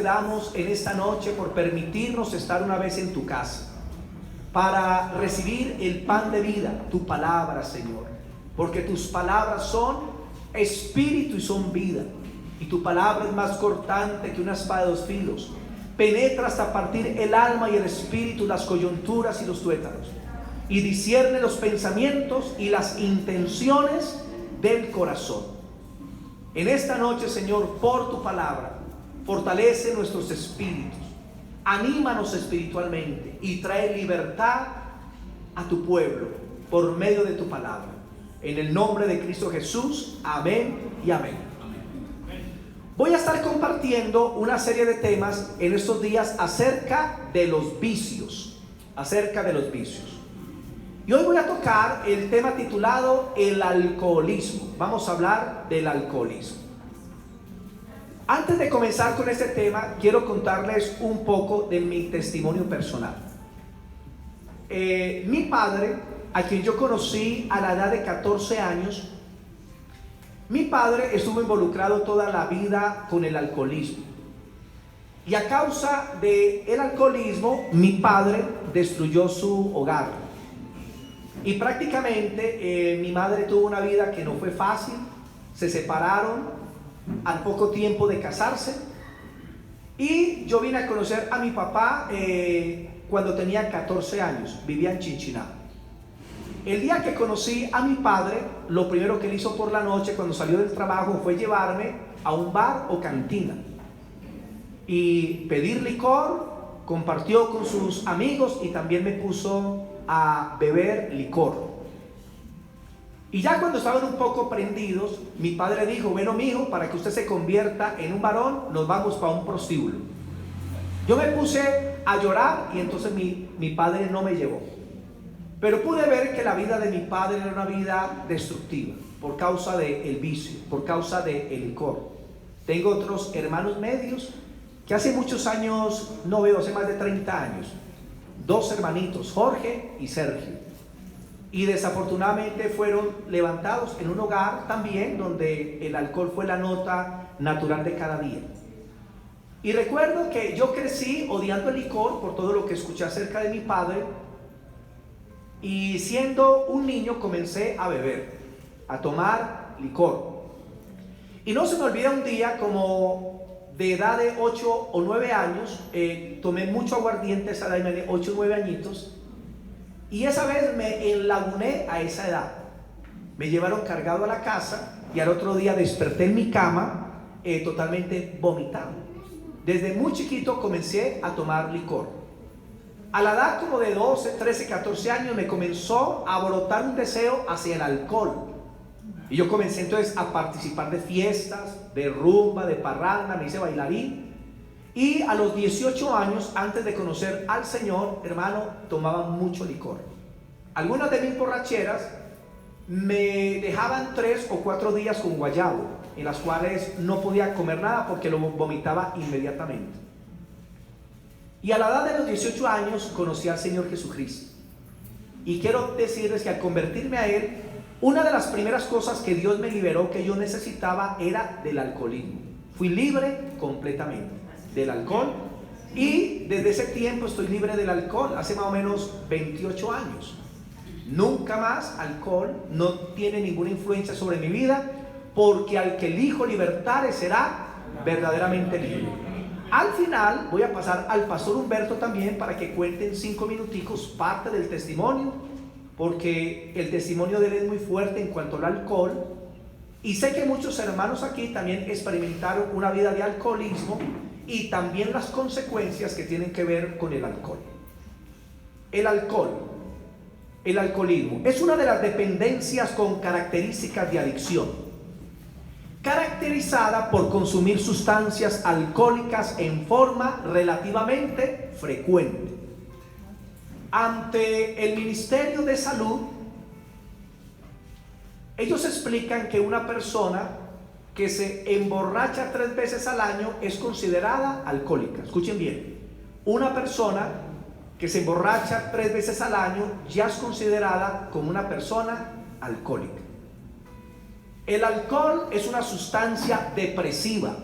Te damos en esta noche por permitirnos estar una vez en tu casa para recibir el pan de vida, tu palabra, Señor, porque tus palabras son espíritu y son vida, y tu palabra es más cortante que una espada de dos filos, penetra hasta partir el alma y el espíritu, las coyunturas y los tuétanos, y discierne los pensamientos y las intenciones del corazón. En esta noche, Señor, por tu palabra, fortalece nuestros espíritus, anímanos espiritualmente y trae libertad a tu pueblo por medio de tu palabra. En el nombre de Cristo Jesús, amén y amén. Voy a estar compartiendo una serie de temas en estos días acerca de los vicios, Y hoy voy a tocar el tema titulado el alcoholismo. Vamos a hablar del alcoholismo. Antes de comenzar con este tema, quiero contarles un poco de mi testimonio personal. Mi padre, a quien yo conocí a la edad de 14 años, mi padre estuvo involucrado toda la vida con el alcoholismo. Y a causa del alcoholismo, mi padre destruyó su hogar. Y prácticamente mi madre tuvo una vida que no fue fácil. Se separaron al poco tiempo de casarse, y yo vine a conocer a mi papá cuando tenía 14 años, vivía en Chinchiná. El día que conocí a mi padre, lo primero que él hizo por la noche cuando salió del trabajo fue llevarme a un bar o cantina y pedir licor, compartió con sus amigos y también me puso a beber licor. Y ya cuando estaban un poco prendidos, mi padre dijo: bueno, mijo, para que usted se convierta en un varón, nos vamos para un prostíbulo. Yo me puse a llorar y entonces mi padre no me llevó. Pero pude ver que la vida de mi padre era una vida destructiva por causa del vicio, por causa del licor. Tengo otros hermanos medios que hace muchos años no veo, hace más de 30 años. Dos hermanitos, Jorge y Sergio. Y desafortunadamente fueron levantados en un hogar también donde el alcohol fue la nota natural de cada día. Y recuerdo que yo crecí odiando el licor por todo lo que escuché acerca de mi padre, y siendo un niño comencé a beber, a tomar licor. Y no se me olvida un día, como de edad de 8 o 9 años, tomé mucho aguardiente, esa edad de 8 o 9 añitos. Y esa vez me enlaguné a esa edad. Me llevaron cargado a la casa y al otro día desperté en mi cama totalmente vomitado. Desde muy chiquito comencé a tomar licor. A la edad como de 12, 13, 14 años me comenzó a brotar un deseo hacia el alcohol. Y yo comencé entonces a participar de fiestas, de rumba, de parranda, me hice bailarín. Y a los 18 años, antes de conocer al Señor, hermano, tomaba mucho licor. Algunas de mis borracheras me dejaban 3 o 4 días con guayabo, en las cuales no podía comer nada porque lo vomitaba inmediatamente. Y a la edad de los 18 años conocí al Señor Jesucristo. Y quiero decirles que al convertirme a Él, una de las primeras cosas que Dios me liberó, que yo necesitaba, era del alcoholismo. Fui libre completamente del alcohol, y desde ese tiempo estoy libre del alcohol, hace más o menos 28 años. Nunca más alcohol, no tiene ninguna influencia sobre mi vida, porque al que elijo libertar será verdaderamente libre. Al final voy a pasar al pastor Humberto también para que cuenten 5 minuticos parte del testimonio, porque el testimonio de él es muy fuerte en cuanto al alcohol, y sé que muchos hermanos aquí también experimentaron una vida de alcoholismo y también las consecuencias que tienen que ver con el alcohol. El alcoholismo es una de las dependencias con características de adicción, caracterizada por consumir sustancias alcohólicas en forma relativamente frecuente. Ante el Ministerio de Salud, ellos explican que una persona que se emborracha 3 veces al año es considerada alcohólica. Escuchen bien, una persona que se emborracha 3 veces al año ya es considerada como una persona alcohólica. El alcohol es una sustancia depresiva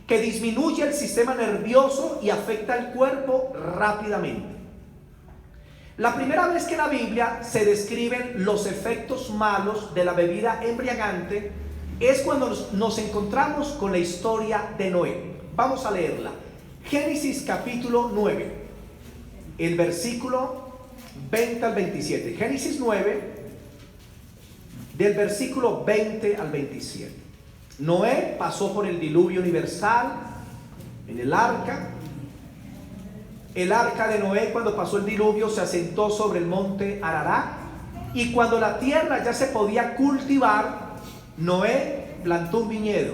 que disminuye el sistema nervioso y afecta el cuerpo rápidamente. La primera vez que en la Biblia se describen los efectos malos de la bebida embriagante es cuando nos encontramos con la historia de Noé. Vamos a leerla. Génesis capítulo 9, el versículo 20 al 27. Génesis 9, del versículo 20 al 27. Noé pasó por el diluvio universal en el arca. El arca de Noé, cuando pasó el diluvio, se asentó sobre el monte Ararat, y cuando la tierra ya se podía cultivar, Noé plantó un viñedo,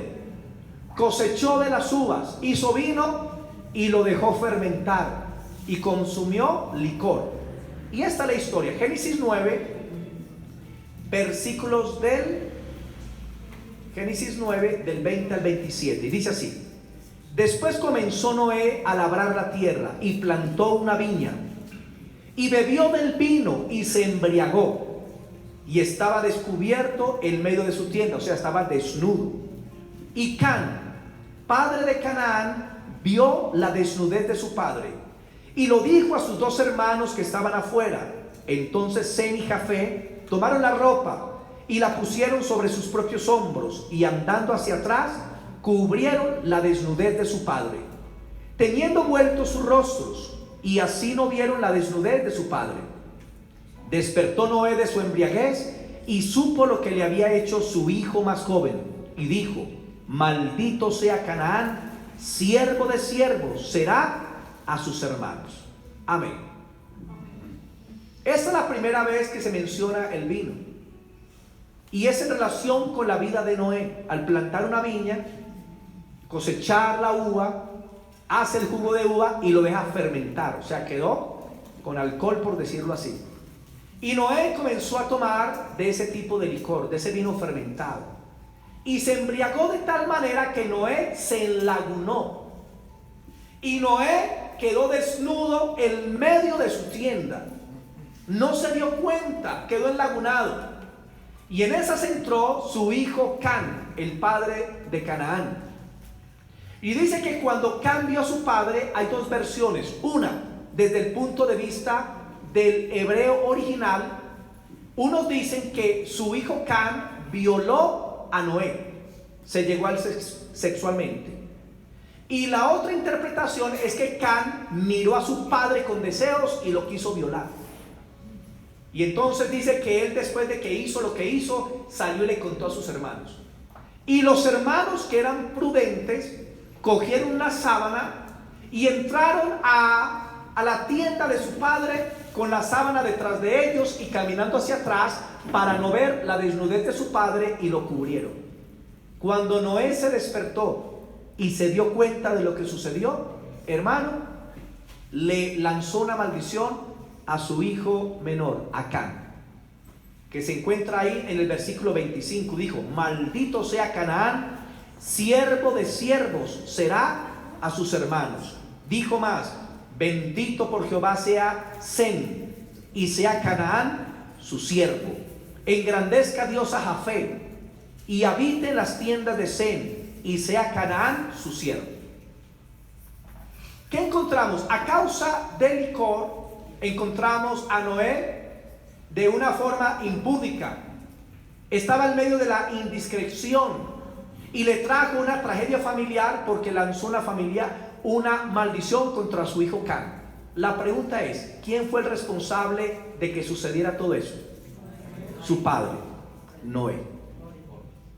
cosechó de las uvas, hizo vino y lo dejó fermentar, y consumió licor. Y esta es la historia. Génesis 9, versículos del Génesis 9 del 20 al 27, y dice así: después comenzó Noé a labrar la tierra y plantó una viña y bebió del vino y se embriagó, y estaba descubierto en medio de su tienda, o sea, estaba desnudo. Y Can, padre de Canaán, vio la desnudez de su padre y lo dijo a sus dos hermanos que estaban afuera. Entonces Sem y Jafé tomaron la ropa y la pusieron sobre sus propios hombros, y andando hacia atrás cubrieron la desnudez de su padre, teniendo vueltos sus rostros, y así no vieron la desnudez de su padre. Despertó Noé de su embriaguez y supo lo que le había hecho su hijo más joven, y dijo: maldito sea Canaán, siervo de siervos será a sus hermanos. Amén. Esta es la primera vez que se menciona el vino, y es en relación con la vida de Noé. Al plantar una viña, cosechar la uva, hace el jugo de uva y lo deja fermentar, o sea, quedó con alcohol, por decirlo así. Y Noé comenzó a tomar de ese tipo de licor, de ese vino fermentado, y se embriagó de tal manera que Noé se enlagunó, y Noé quedó desnudo en medio de su tienda. No se dio cuenta, quedó enlagunado. Y en esas entró su hijo Can, el padre de Canaán. Y dice que cuando Can vio a su padre, hay dos versiones. Una, desde el punto de vista del hebreo original. Unos dicen que su hijo Can violó a Noé, se llegó a él sexualmente. Y la otra interpretación es que Can miró a su padre con deseos y lo quiso violar. Y entonces dice que él, después de que hizo lo que hizo, salió y le contó a sus hermanos. Y los hermanos, que eran prudentes, cogieron una sábana y entraron a la tienda de su padre con la sábana detrás de ellos y caminando hacia atrás para no ver la desnudez de su padre, y lo cubrieron. Cuando Noé se despertó y se dio cuenta de lo que sucedió, hermano, le lanzó una maldición a su hijo menor, a Can, que se encuentra ahí en el versículo 25. Dijo: maldito sea Canaán, siervo de siervos será a sus hermanos. Dijo más: bendito por Jehová sea Sem, y sea Canaán su siervo. Engrandezca Dios a Jafé, y habite en las tiendas de Sem, y sea Canaán su siervo. ¿Qué encontramos? A causa del licor, encontramos a Noé de una forma impúdica. Estaba en medio de la indiscreción y le trajo una tragedia familiar, porque lanzó una maldición contra su hijo Can. La pregunta es: ¿quién fue el responsable de que sucediera todo eso? Su padre, Noé.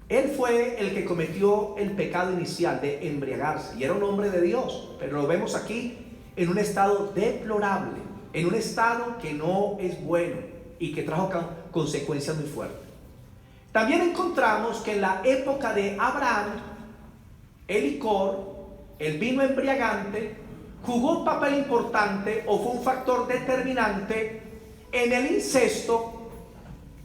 Él fue el que cometió el pecado inicial de embriagarse, y era un hombre de Dios, pero lo vemos aquí en un estado deplorable, en un estado que no es bueno y que trajo consecuencias muy fuertes. También encontramos que en la época de Abraham, el licor, el vino embriagante, jugó un papel importante, o fue un factor determinante en el incesto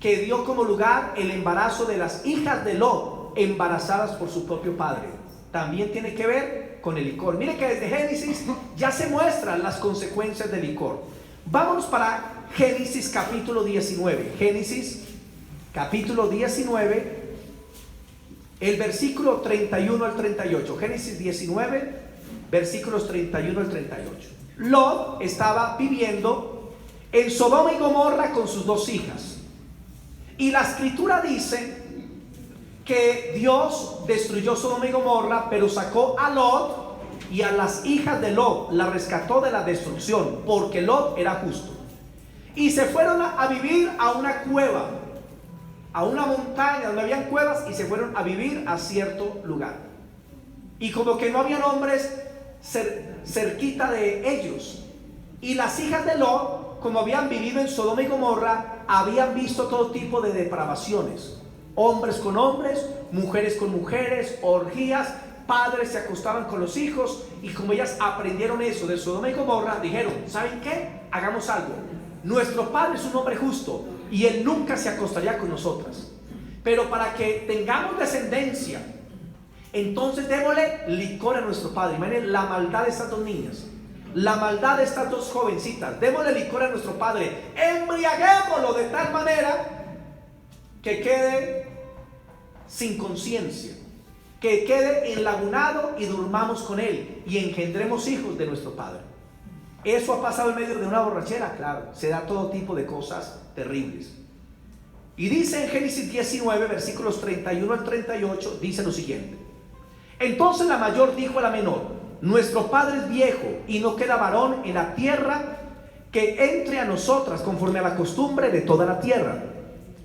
que dio como lugar el embarazo de las hijas de Lot, embarazadas por su propio padre. También tiene que ver con el licor. Mire que desde Génesis ya se muestran las consecuencias del licor. Vámonos para Génesis capítulo 19. Génesis capítulo 19, el versículo 31 al 38. Génesis 19, versículos 31 al 38. Lot estaba viviendo en Sodoma y Gomorra con sus dos hijas. Y la escritura dice que Dios destruyó Sodoma y Gomorra, pero sacó a Lot y a las hijas de Lot, la rescató de la destrucción, porque Lot era justo. Y se fueron a vivir a una cueva, a una montaña donde habían cuevas, y se fueron a vivir a cierto lugar. Y como que no habían hombres cerquita de ellos. Y las hijas de Lot, como habían vivido en Sodoma y Gomorra, habían visto todo tipo de depravaciones. Hombres con hombres, mujeres con mujeres, orgías, padres se acostaban con los hijos. Y como ellas aprendieron eso de Sodoma y Gomorra, dijeron: ¿saben qué? Hagamos algo. Nuestro padre es un hombre justo y él nunca se acostaría con nosotras. Pero para que tengamos descendencia, entonces démosle licor a nuestro padre. Imaginen la maldad de estas dos niñas, la maldad de estas dos jovencitas. Démosle licor a nuestro padre, embriaguémoslo de tal manera que quede sin conciencia, que quede enlagunado, y durmamos con él y engendremos hijos de nuestro padre. ¿Eso ha pasado en medio de una borrachera? Claro, se da todo tipo de cosas terribles. Y dice en Génesis 19, versículos 31 al 38, dice lo siguiente: entonces la mayor dijo a la menor: nuestro padre es viejo y no queda varón en la tierra que entre a nosotras conforme a la costumbre de toda la tierra.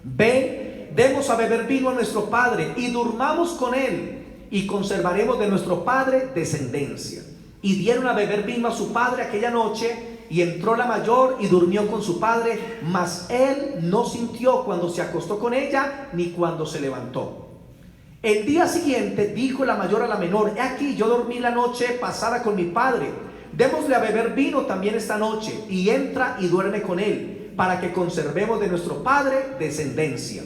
Ven, demos a beber vino a nuestro padre y durmamos con él, y conservaremos de nuestro padre descendencia. Y dieron a beber vino a su padre aquella noche, y entró la mayor y durmió con su padre, mas él no sintió cuando se acostó con ella, ni cuando se levantó. El día siguiente dijo la mayor a la menor: he aquí, yo dormí la noche pasada con mi padre, démosle a beber vino también esta noche. Y entra y duerme con él, para que conservemos de nuestro padre descendencia.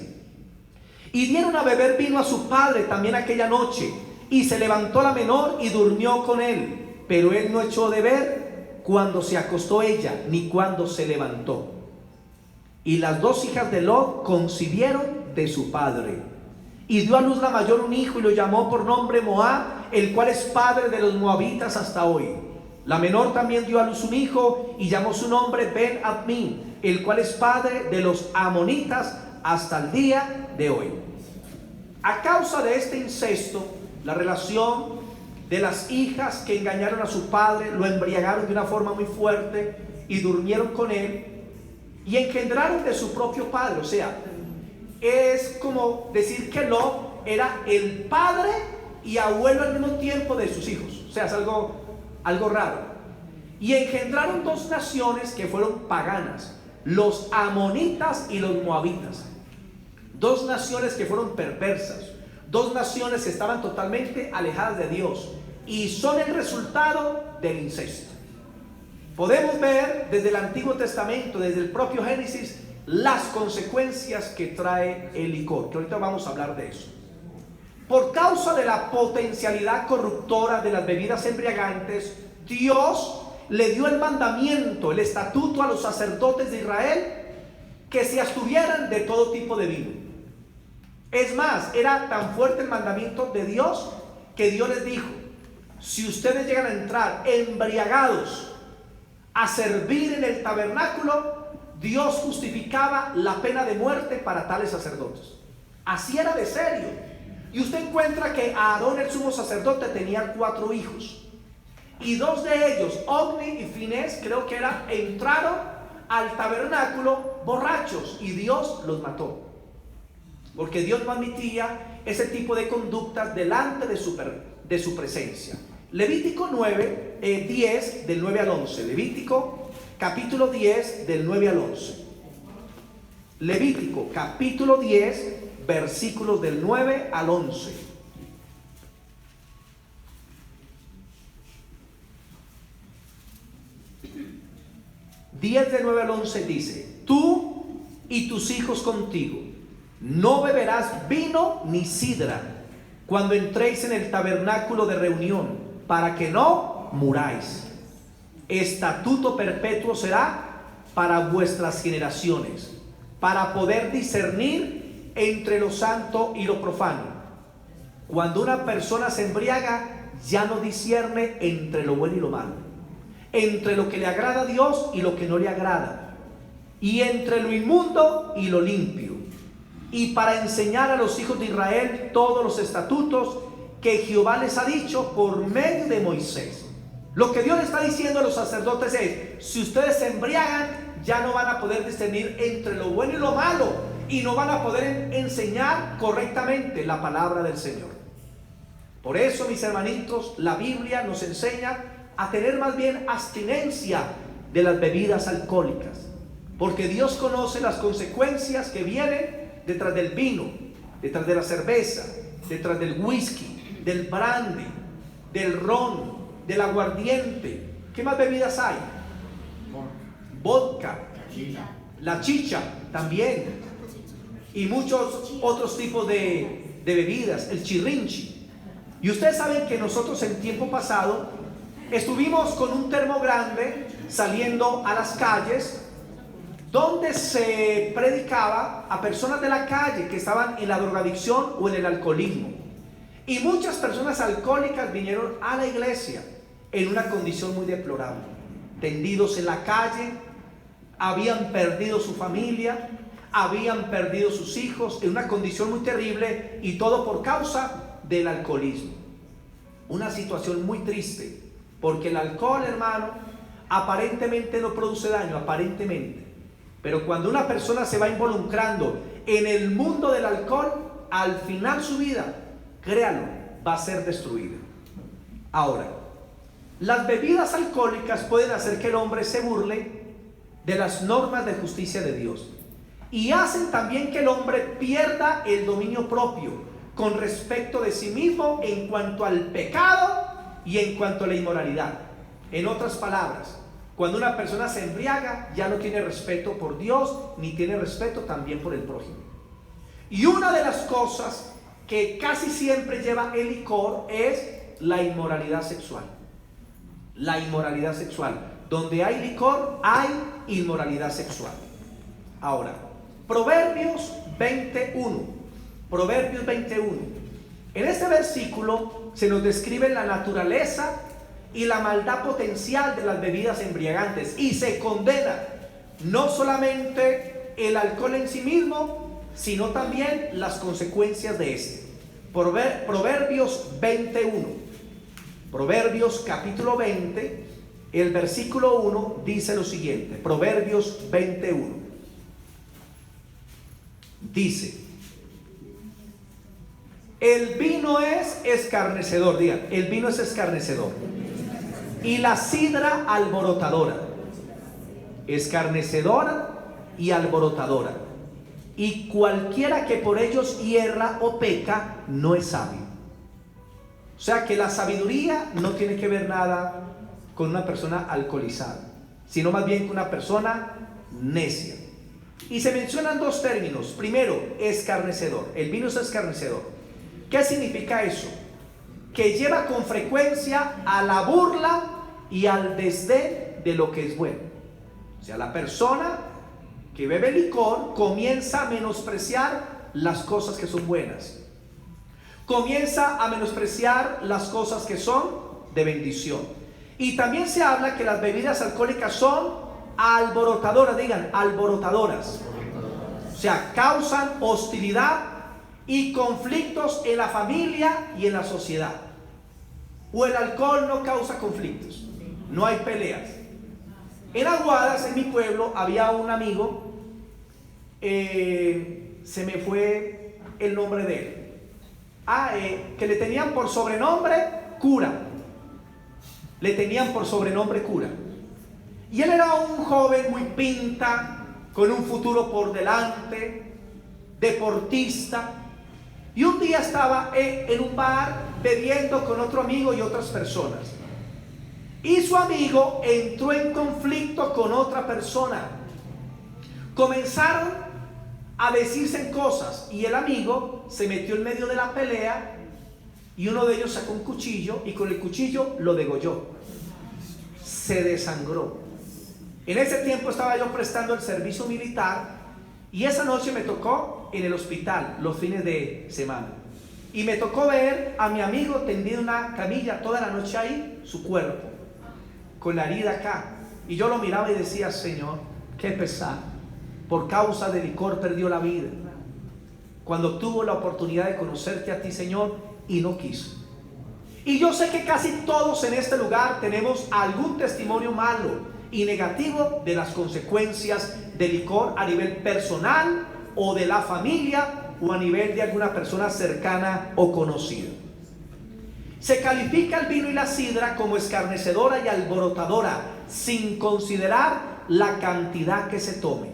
Y dieron a beber vino a su padre también aquella noche, y se levantó la menor y durmió con él. Pero él no echó de ver cuando se acostó ella, ni cuando se levantó. Y las dos hijas de Lot concibieron de su padre. Y dio a luz la mayor un hijo, y lo llamó por nombre Moab, el cual es padre de los moabitas hasta hoy. La menor también dio a luz un hijo, y llamó su nombre Ben-Admin, el cual es padre de los amonitas hasta el día de hoy. A causa de este incesto, la relación de las hijas que engañaron a su padre, lo embriagaron de una forma muy fuerte y durmieron con él y engendraron de su propio padre. O sea, es como decir que Lot era el padre y abuelo al mismo tiempo de sus hijos. O sea, es algo raro. Y engendraron dos naciones que fueron paganas: los amonitas y los moabitas. Dos naciones que fueron perversas, dos naciones que estaban totalmente alejadas de Dios, y son el resultado del incesto. Podemos ver desde el Antiguo Testamento, desde el propio Génesis, las consecuencias que trae el licor, que ahorita vamos a hablar de eso. Por causa de la potencialidad corruptora de las bebidas embriagantes, Dios le dio el mandamiento, el estatuto a los sacerdotes de Israel, que se abstuvieran de todo tipo de vino. Es más, era tan fuerte el mandamiento de Dios que Dios les dijo: si ustedes llegan a entrar embriagados a servir en el tabernáculo, Dios justificaba la pena de muerte para tales sacerdotes. Así era de serio. Y usted encuentra que Aarón, el sumo sacerdote, tenía 4 hijos, y 2 de ellos, Ofni y Finés, creo que entraron al tabernáculo borrachos, y Dios los mató, porque Dios no admitía ese tipo de conductas delante de su presencia. Levítico 10 del 9 al 11. Levítico capítulo 10 del 9 al 11. Levítico capítulo 10 versículos del 9 al 11. Del 9 al 11 dice: tú y tus hijos contigo no beberás vino ni sidra cuando entréis en el tabernáculo de reunión, para que no muráis. Estatuto perpetuo será para vuestras generaciones, para poder discernir entre lo santo y lo profano. Cuando una persona se embriaga, ya no discierne entre lo bueno y lo malo, entre lo que le agrada a Dios y lo que no le agrada, y entre lo inmundo y lo limpio, y para enseñar a los hijos de Israel todos los estatutos que Jehová les ha dicho por medio de Moisés. Lo que Dios le está diciendo a los sacerdotes es: si ustedes se embriagan, ya no van a poder discernir entre lo bueno y lo malo, y no van a poder enseñar correctamente la palabra del Señor. Por eso, mis hermanitos, la Biblia nos enseña a tener más bien abstinencia de las bebidas alcohólicas, porque Dios conoce las consecuencias que vienen detrás del vino, detrás de la cerveza, detrás del whisky, del brandy, del ron, del aguardiente. ¿Qué más bebidas hay? Vodka, la chicha también, y muchos otros tipos de bebidas, el chirrinchi. Y ustedes saben que nosotros en tiempo pasado estuvimos con un termo grande saliendo a las calles, donde se predicaba a personas de la calle que estaban en la drogadicción o en el alcoholismo. Y muchas personas alcohólicas vinieron a la iglesia en una condición muy deplorable, tendidos en la calle, habían perdido su familia, habían perdido sus hijos, en una condición muy terrible, y todo por causa del alcoholismo. Una situación muy triste, porque el alcohol, hermano, aparentemente no produce daño, aparentemente, pero cuando una persona se va involucrando en el mundo del alcohol, al final su vida, créalo, va a ser destruida. Ahora, las bebidas alcohólicas pueden hacer que el hombre se burle de las normas de justicia de Dios, y hacen también que el hombre pierda el dominio propio con respecto de sí mismo en cuanto al pecado y en cuanto a la inmoralidad. En otras palabras, cuando una persona se embriaga, ya no tiene respeto por Dios, ni tiene respeto también por el prójimo. Y una de las cosas que casi siempre lleva el licor es la inmoralidad sexual. La inmoralidad sexual. Donde hay licor, hay inmoralidad sexual. Ahora, Proverbios 21. Proverbios 21. En este versículo se nos describe la naturaleza y la maldad potencial de las bebidas embriagantes, y se condena no solamente el alcohol en sí mismo, sino también las consecuencias de este. Proverbios 21. Proverbios capítulo 20, el versículo 1 dice lo siguiente. Proverbios 21. Dice: el vino es escarnecedor, digan, el vino es escarnecedor, y la sidra alborotadora, escarnecedora y alborotadora, y cualquiera que por ellos hierra o peca no es sabio. O sea que la sabiduría no tiene que ver nada con una persona alcoholizada, sino más bien con una persona necia. Y se mencionan dos términos. Primero, escarnecedor. El vino es escarnecedor. ¿Qué significa eso? Que lleva con frecuencia a la burla y al desdén de lo que es bueno. O sea, la persona que bebe licor comienza a menospreciar las cosas que son buenas, comienza a menospreciar las cosas que son de bendición. Y también se habla que las bebidas alcohólicas son alborotadoras, digan, alborotadoras. O sea, causan hostilidad y conflictos en la familia y en la sociedad. O el alcohol no causa conflictos, no hay peleas. En Aguadas, en mi pueblo, había un amigo, se me fue el nombre de él, que le tenían por sobrenombre cura. Le tenían por sobrenombre cura. Y él era un joven muy pinta, con un futuro por delante, deportista. Y un día estaba en un bar bebiendo con otro amigo y otras personas. Y su amigo entró en conflicto con otra persona. Comenzaron a decirse cosas y el amigo se metió en medio de la pelea, y uno de ellos sacó un cuchillo y con el cuchillo lo degolló. Se desangró. En ese tiempo estaba yo prestando el servicio militar, y esa noche me tocó en el hospital los fines de semana. Y me tocó ver a mi amigo tendido en una camilla toda la noche ahí, su cuerpo, con la herida acá. Y yo lo miraba y decía, Señor, qué pesar. Por causa de licor perdió la vida. Cuando tuvo la oportunidad de conocerte a ti, Señor, y no quiso. Y yo sé que casi todos en este lugar tenemos algún testimonio malo y negativo de las consecuencias del licor a nivel personal o de la familia o a nivel de alguna persona cercana o conocida. Se califica el vino y la sidra como escarnecedora y alborotadora sin considerar la cantidad que se tome.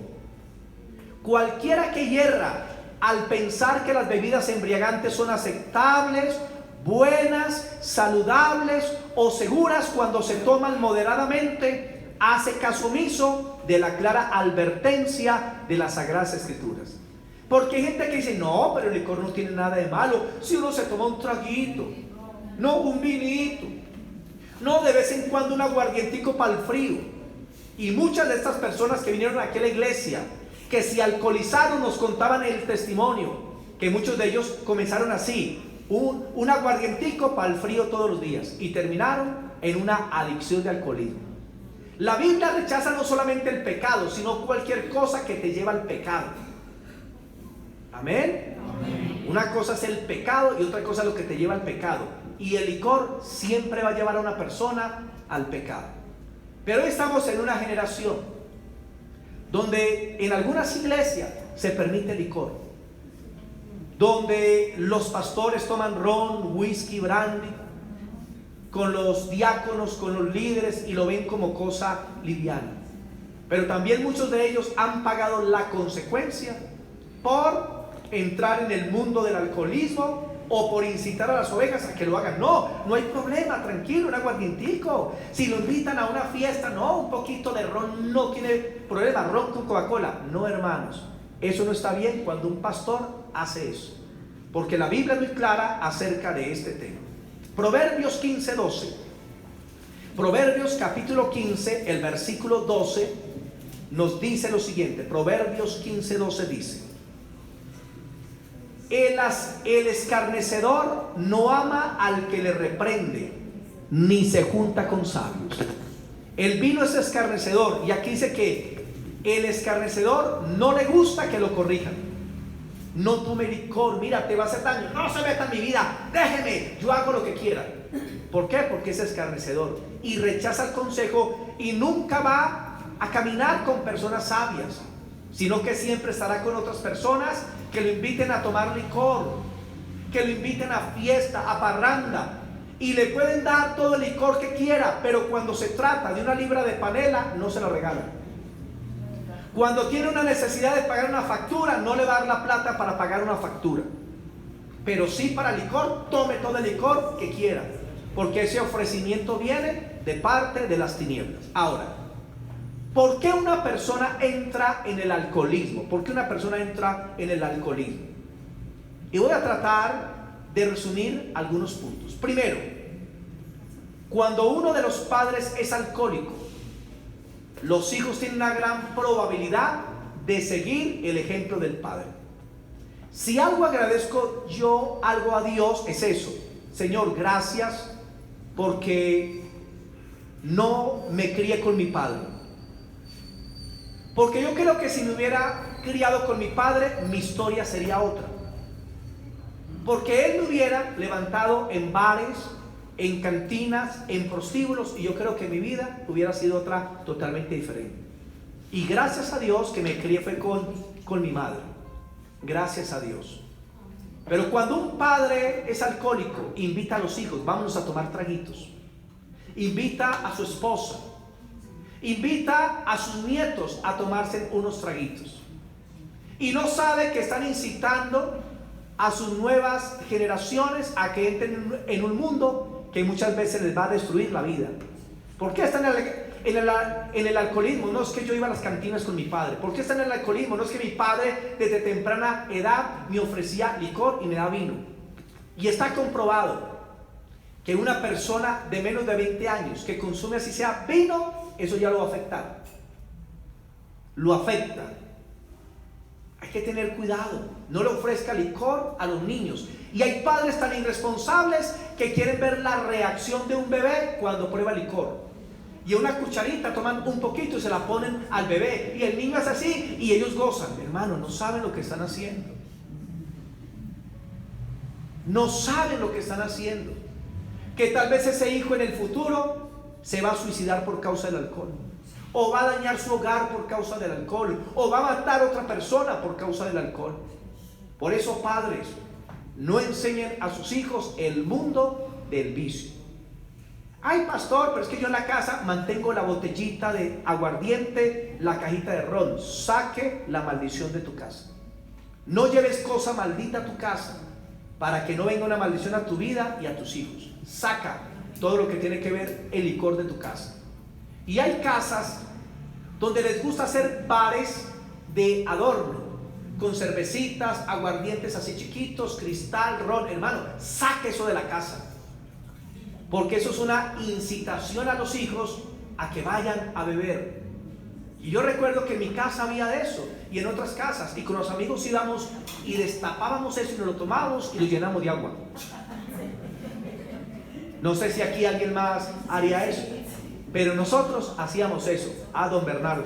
Cualquiera que hierra al pensar que las bebidas embriagantes son aceptables, buenas, saludables o seguras cuando se toman moderadamente, hace caso omiso de la clara advertencia de las Sagradas Escrituras. Porque hay gente que dice, no, pero el licor no tiene nada de malo. Si uno se toma un traguito, no un vinito, no de vez en cuando un aguardientico para el frío. Y muchas de estas personas que vinieron aquí a la iglesia, que se alcoholizaron, nos contaban el testimonio, que muchos de ellos comenzaron así, un aguardientico para el frío todos los días, y terminaron en una adicción de alcoholismo. La Biblia rechaza no solamente el pecado, sino cualquier cosa que te lleva al pecado. Amén. Amén. Una cosa es el pecado y otra cosa es lo que te lleva al pecado. Y el licor siempre va a llevar a una persona al pecado. Pero hoy estamos en una generación donde en algunas iglesias se permite licor, donde los pastores toman ron, whisky, brandy, con los diáconos, con los líderes, y lo ven como cosa liviana. Pero también muchos de ellos han pagado la consecuencia por entrar en el mundo del alcoholismo o por incitar a las ovejas a que lo hagan. No hay problema, tranquilo, un aguardientico. Si lo invitan a una fiesta, no, un poquito de ron, no tiene problema, ron con Coca-Cola. No, hermanos, eso no está bien cuando un pastor hace eso, porque la Biblia es muy clara acerca de este tema. Proverbios 15:12. Proverbios capítulo 15, el versículo 12 nos dice lo siguiente. Proverbios 15:12 dice: el escarnecedor no ama al que le reprende, ni se junta con sabios. El vino es escarnecedor, y aquí dice que el escarnecedor no le gusta que lo corrijan. No tome licor, mira, te va a hacer daño, no se meta en mi vida, déjeme, yo hago lo que quiera. ¿Por qué? Porque es escarnecedor y rechaza el consejo, y nunca va a caminar con personas sabias, sino que siempre estará con otras personas que lo inviten a tomar licor, que lo inviten a fiesta, a parranda, y le pueden dar todo el licor que quiera, pero cuando se trata de una libra de panela, no se la regalan. Cuando tiene una necesidad de pagar una factura, no le va a dar la plata para pagar una factura, pero sí para licor, tome todo el licor que quiera, porque ese ofrecimiento viene de parte de las tinieblas. Ahora, ¿por qué una persona entra en el alcoholismo? ¿Por qué una persona entra en el alcoholismo? Y voy a tratar de resumir algunos puntos. Primero, cuando uno de los padres es alcohólico, los hijos tienen una gran probabilidad de seguir el ejemplo del padre. Si algo agradezco yo algo a Dios, es eso: Señor, gracias porque no me crié con mi padre. Porque yo creo que si me hubiera criado con mi padre, mi historia sería otra. Porque él me hubiera levantado en bares, en cantinas, en prostíbulos, y yo creo que mi vida hubiera sido otra totalmente diferente. Y gracias a Dios que me crié fue con mi madre. Gracias a Dios. Pero cuando un padre es alcohólico, invita a los hijos, vámonos a tomar traguitos. Invita a su esposa, invita a sus nietos a tomarse unos traguitos, y no sabe que están incitando a sus nuevas generaciones a que entren en un mundo que muchas veces les va a destruir la vida. ¿Por qué están en el alcoholismo? No es que yo iba a las cantinas con mi padre. ¿Por qué están en el alcoholismo? No es que mi padre desde temprana edad me ofrecía licor y me da vino. Y está comprobado que una persona de menos de 20 años que consume así sea vino, eso ya lo va a afectar. Lo afecta. Hay que tener cuidado. No le ofrezca licor a los niños. Y hay padres tan irresponsables que quieren ver la reacción de un bebé cuando prueba licor. Y una cucharita toman un poquito y se la ponen al bebé. Y el niño hace así y ellos gozan. Hermano, no saben lo que están haciendo. No saben lo que están haciendo. Que tal vez ese hijo en el futuro se va a suicidar por causa del alcohol. O va a dañar su hogar por causa del alcohol. O va a matar a otra persona por causa del alcohol. Por eso, padres, no enseñen a sus hijos el mundo del vicio. Ay, pastor, pero es que yo en la casa mantengo la botellita de aguardiente, la cajita de ron. Saque la maldición de tu casa. No lleves cosa maldita a tu casa para que no venga una maldición a tu vida y a tus hijos. Saca todo lo que tiene que ver el licor de tu casa. Y hay casas donde les gusta hacer bares de adorno, con cervecitas, aguardientes así chiquitos, cristal, ron. Hermano, saque eso de la casa, porque eso es una incitación a los hijos a que vayan a beber. Y yo recuerdo que en mi casa había de eso, y en otras casas, y con los amigos íbamos y destapábamos eso y nos lo tomábamos y lo llenamos de agua. No sé si aquí alguien más haría eso, pero nosotros hacíamos eso, a don Bernardo.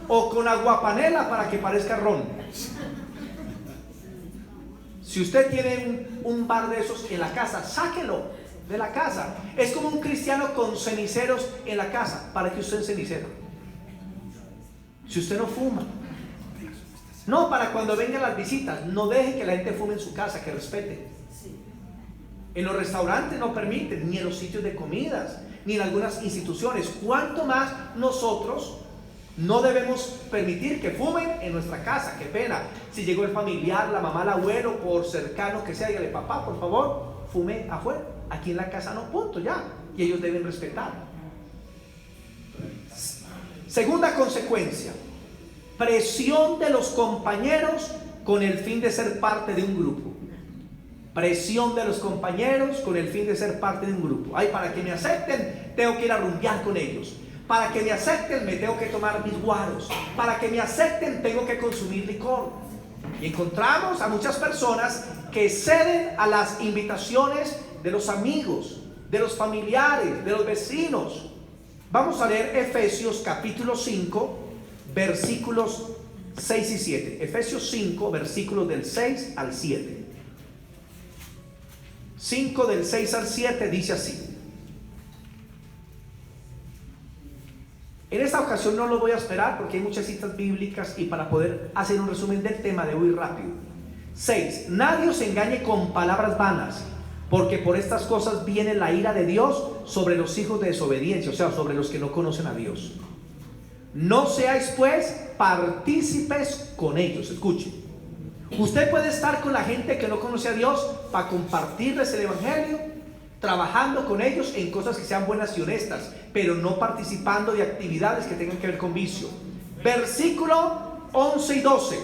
O con aguapanela para que parezca ron. Si usted tiene un bar de esos en la casa, sáquelo de la casa. Es como un cristiano con ceniceros en la casa. ¿Para qué usted es cenicero? Si usted no fuma. No, para cuando vengan las visitas. No deje que la gente fume en su casa, que respete. En los restaurantes no permiten, ni en los sitios de comidas, ni en algunas instituciones. ¿Cuánto más nosotros no debemos permitir que fumen en nuestra casa? Qué pena. Si llegó el familiar, la mamá, el abuelo, por cercano que sea, dígale: papá, por favor, fume afuera. Aquí en la casa no, punto, ya. Y ellos deben respetar. Segunda consecuencia: presión de los compañeros con el fin de ser parte de un grupo. Presión de los compañeros con el fin de ser parte de un grupo. Ay, para que me acepten, tengo que ir a rumbear con ellos. Para que me acepten, me tengo que tomar mis guaros. Para que me acepten, tengo que consumir licor. Y encontramos a muchas personas que ceden a las invitaciones de los amigos, de los familiares, de los vecinos. Vamos a leer Efesios capítulo 5, versículos 6 y 7. Efesios 5, versículos del 6 al 7. 5 del 6 al 7 dice así. En esta ocasión no lo voy a esperar porque hay muchas citas bíblicas y para poder hacer un resumen del tema debo ir rápido. 6. Nadie os engañe con palabras vanas, porque por estas cosas viene la ira de Dios sobre los hijos de desobediencia, o sea, sobre los que no conocen a Dios. No seáis pues partícipes con ellos. Escuchen. Usted puede estar con la gente que no conoce a Dios para compartirles el evangelio, trabajando con ellos en cosas que sean buenas y honestas, pero no participando de actividades que tengan que ver con vicio. Versículo 11 y 12.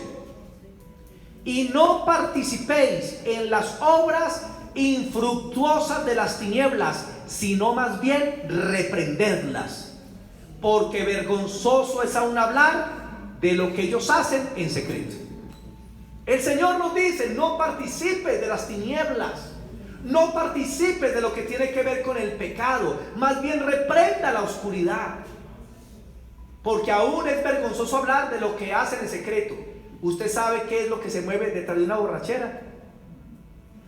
Y no participéis en las obras infructuosas de las tinieblas, sino más bien reprendedlas, porque vergonzoso es aún hablar de lo que ellos hacen en secreto. El Señor nos dice: no participes de las tinieblas, no participes de lo que tiene que ver con el pecado, más bien reprenda la oscuridad, porque aún es vergonzoso hablar de lo que hacen en secreto. ¿Usted sabe qué es lo que se mueve detrás de una borrachera?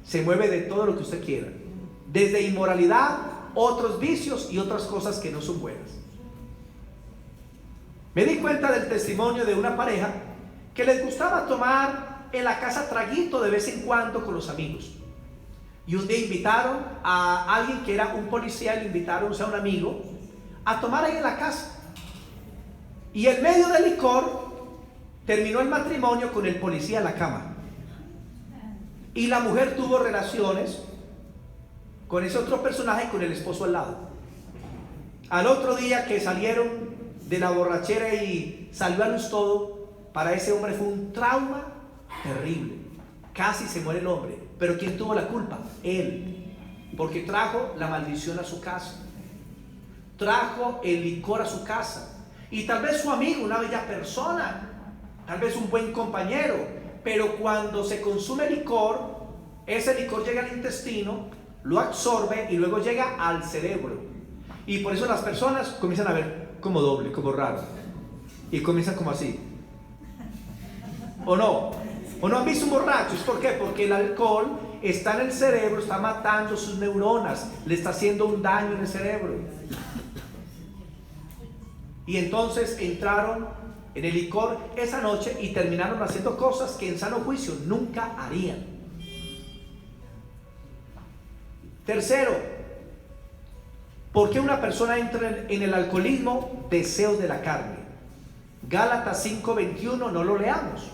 Se mueve de todo lo que usted quiera, desde inmoralidad, otros vicios y otras cosas que no son buenas. Me di cuenta del testimonio de una pareja que les gustaba tomar en la casa traguito de vez en cuando con los amigos. Y un día invitaron a alguien que era un policía, y le invitaron, o sea, un amigo, a tomar ahí en la casa. Y en medio del licor terminó el matrimonio con el policía en la cama. Y la mujer tuvo relaciones con ese otro personaje, con el esposo al lado. Al otro día que salieron de la borrachera y salió a luz todo, para ese hombre fue un trauma terrible. Casi se muere el hombre. Pero ¿quién tuvo la culpa? Él. Porque trajo la maldición a su casa, trajo el licor a su casa. Y tal vez su amigo, una bella persona, tal vez un buen compañero, pero cuando se consume licor, ese licor llega al intestino, lo absorbe y luego llega al cerebro. Y por eso las personas comienzan a ver como doble, como raro, y comienzan como así. ¿O no? ¿O no han visto un borracho? ¿Es por qué? Porque el alcohol está en el cerebro, está matando sus neuronas, le está haciendo un daño en el cerebro. Y entonces entraron en el licor esa noche y terminaron haciendo cosas que en sano juicio nunca harían. Tercero, ¿por qué una persona entra en el alcoholismo? Deseos de la carne. Gálatas 5:21, no lo leamos.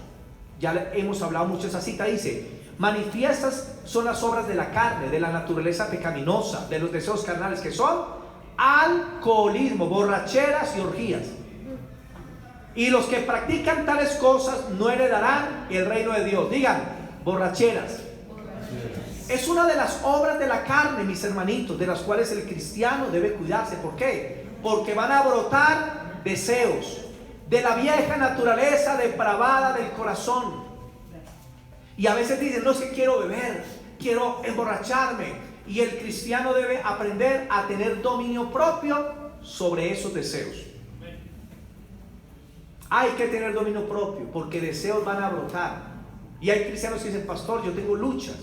Ya hemos hablado mucho de esa cita, dice: manifiestas son las obras de la carne, de la naturaleza pecaminosa, de los deseos carnales, que son alcoholismo, borracheras y orgías. Y los que practican tales cosas no heredarán el reino de Dios. Digan, borracheras. Es una de las obras de la carne, mis hermanitos, de las cuales el cristiano debe cuidarse. ¿Por qué? Porque van a brotar deseos de la vieja naturaleza depravada del corazón. Y a veces dicen, no, es que quiero beber, quiero emborracharme. Y el cristiano debe aprender a tener dominio propio sobre esos deseos. Hay que tener dominio propio, porque deseos van a brotar. Y hay cristianos que dicen, pastor, yo tengo luchas.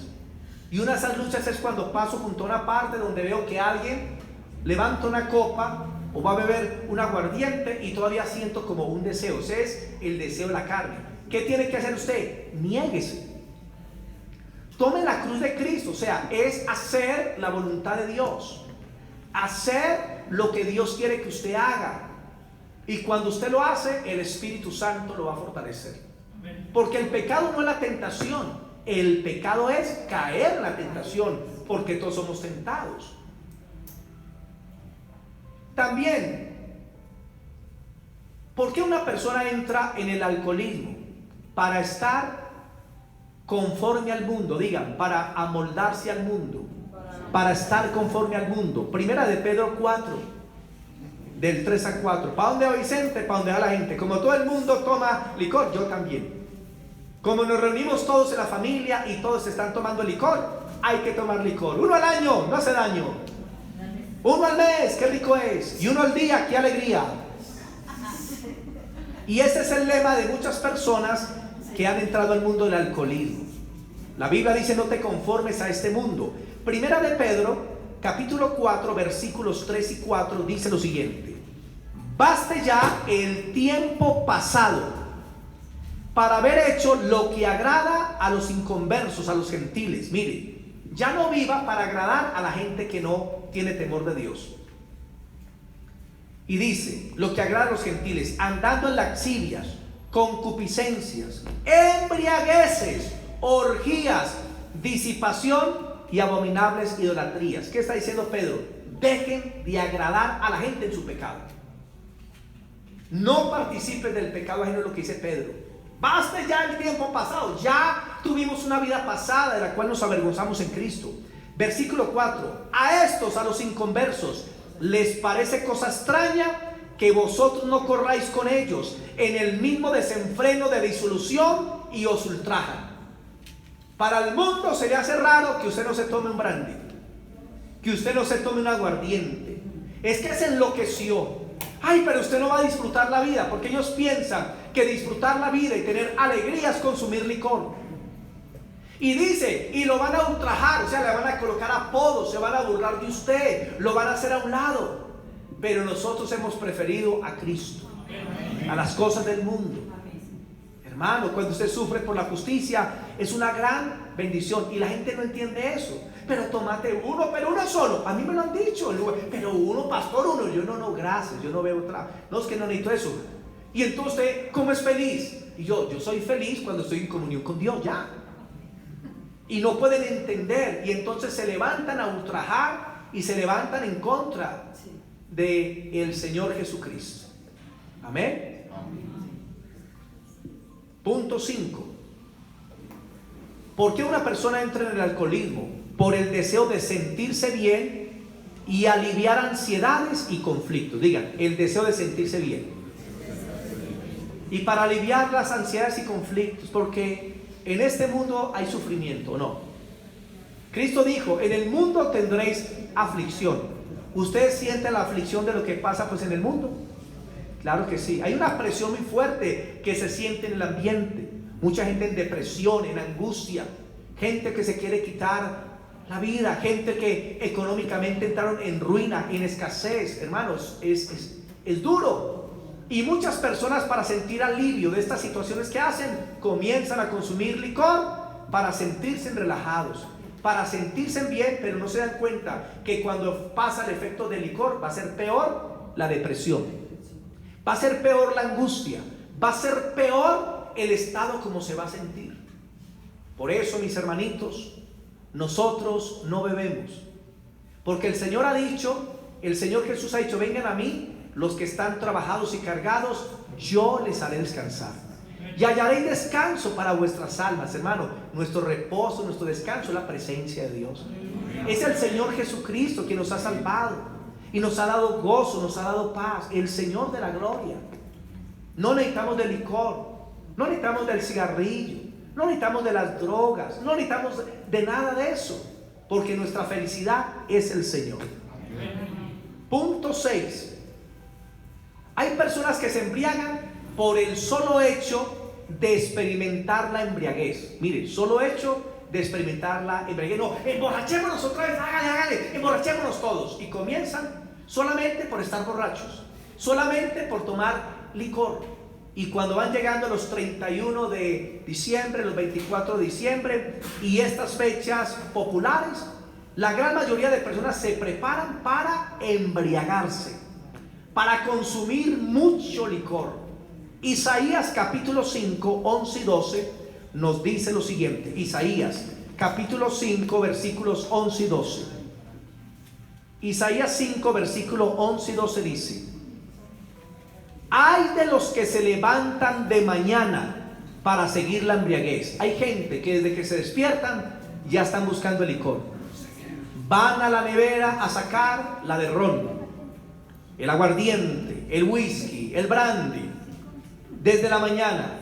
Y una de esas luchas es cuando paso junto a una parte donde veo que alguien levanta una copa o va a beber un aguardiente y todavía siento como un deseo. Ese es el deseo de la carne. ¿Qué tiene que hacer usted? Niéguese. Tome la cruz de Cristo. O sea, es hacer la voluntad de Dios. Hacer lo que Dios quiere que usted haga. Y cuando usted lo hace, el Espíritu Santo lo va a fortalecer. Porque el pecado no es la tentación. El pecado es caer en la tentación, porque todos somos tentados. También, ¿por qué una persona entra en el alcoholismo? Para estar conforme al mundo. Digan, para amoldarse al mundo, para estar conforme al mundo. Primera de Pedro 4, del 3 al 4. ¿Para dónde va Vicente? Para donde va la gente. Como todo el mundo toma licor, yo también. Como nos reunimos todos en la familia y todos están tomando licor, hay que tomar licor. 1 al año, no hace daño. 1 al mes, qué rico es. Y 1 al día, qué alegría. Y ese es el lema de muchas personas que han entrado al mundo del alcoholismo. La Biblia dice, no te conformes a este mundo. Primera de Pedro, capítulo 4, versículos 3 y 4, dice lo siguiente: baste ya el tiempo pasado para haber hecho lo que agrada a los inconversos, a los gentiles. Mire, ya no viva para agradar a la gente que no tiene temor de Dios. Y dice, lo que agrada a los gentiles, andando en lascivias, concupiscencias, embriagueces, orgías, disipación y abominables idolatrías. ¿Qué está diciendo Pedro? Dejen de agradar a la gente en su pecado. No participen del pecado ajeno, es lo que dice Pedro. Baste ya el tiempo pasado. Ya tuvimos una vida pasada de la cual nos avergonzamos en Cristo. Versículo 4. A estos, a los inconversos, les parece cosa extraña que vosotros no corráis con ellos en el mismo desenfreno de disolución y os ultrajan. Para el mundo se le hace raro que usted no se tome un brandy, que usted no se tome un aguardiente. Es que se enloqueció. Ay, pero usted no va a disfrutar la vida, porque ellos piensan que disfrutar la vida y tener alegría es consumir licor. Y dice, y lo van a ultrajar, o sea, le van a colocar apodos, se van a burlar de usted, lo van a hacer a un lado. Pero nosotros hemos preferido a Cristo, a las cosas del mundo. Hermano, cuando usted sufre por la justicia, es una gran bendición, y la gente no entiende eso. Pero tómate uno, pero uno solo. A mí me lo han dicho, pero uno, pastor, uno. Yo no, gracias, yo no veo otra. No, es que no necesito eso. Y entonces, ¿cómo es feliz? Y yo soy feliz cuando estoy en comunión con Dios, ya. Y no pueden entender, y entonces se levantan a ultrajar y se levantan en contra del Señor Jesucristo. Amén. Punto 5. ¿Por qué una persona entra en el alcoholismo? Por el deseo de sentirse bien y aliviar ansiedades y conflictos. Digan, el deseo de sentirse bien. y para aliviar las ansiedades y conflictos, porque en este mundo hay sufrimiento, ¿no? Cristo dijo, en el mundo tendréis aflicción. ¿Ustedes sienten la aflicción de lo que pasa pues en el mundo? Claro que sí. Hay una presión muy fuerte que se siente en el ambiente. Mucha gente en depresión, en angustia, gente que se quiere quitar la vida, gente que económicamente entraron en ruina, en escasez. Hermanos, es duro. Y muchas personas, para sentir alivio de estas situaciones, que hacen, comienzan a consumir licor para sentirse relajados, para sentirse bien, pero no se dan cuenta que cuando pasa el efecto del licor va a ser peor la depresión, va a ser peor la angustia, va a ser peor el estado como se va a sentir. Por eso, mis hermanitos, nosotros no bebemos, porque el Señor ha dicho, el Señor Jesús ha dicho, vengan a mí los que están trabajados y cargados, yo les haré descansar y hallaré descanso para vuestras almas. Hermano, nuestro reposo, nuestro descanso es la presencia de Dios. Es el Señor Jesucristo quien nos ha salvado y nos ha dado gozo, nos ha dado paz, el Señor de la gloria. No necesitamos del licor, no necesitamos del cigarrillo, no necesitamos de las drogas, no necesitamos de nada de eso, porque nuestra felicidad es el Señor. Punto 6. Hay personas que se embriagan por el solo hecho de experimentar la embriaguez. Mire, solo hecho de experimentar la embriaguez. No, emborrachémonos otra vez, hágale, emborrachémonos todos. Y comienzan solamente por estar borrachos, solamente por tomar licor. Y cuando van llegando los 31 de diciembre, los 24 de diciembre y estas fechas populares, la gran mayoría de personas se preparan para embriagarse, para consumir mucho licor. Isaías capítulo 5, 11 y 12 nos dice lo siguiente. Isaías capítulo 5 versículos 11 y 12. Isaías 5 versículo 11 y 12 dice: ay de los que se levantan de mañana para seguir la embriaguez. Hay gente que desde que se despiertan ya están buscando el licor. Van a la nevera a sacar la de ron, el aguardiente, el whisky, el brandy, desde la mañana,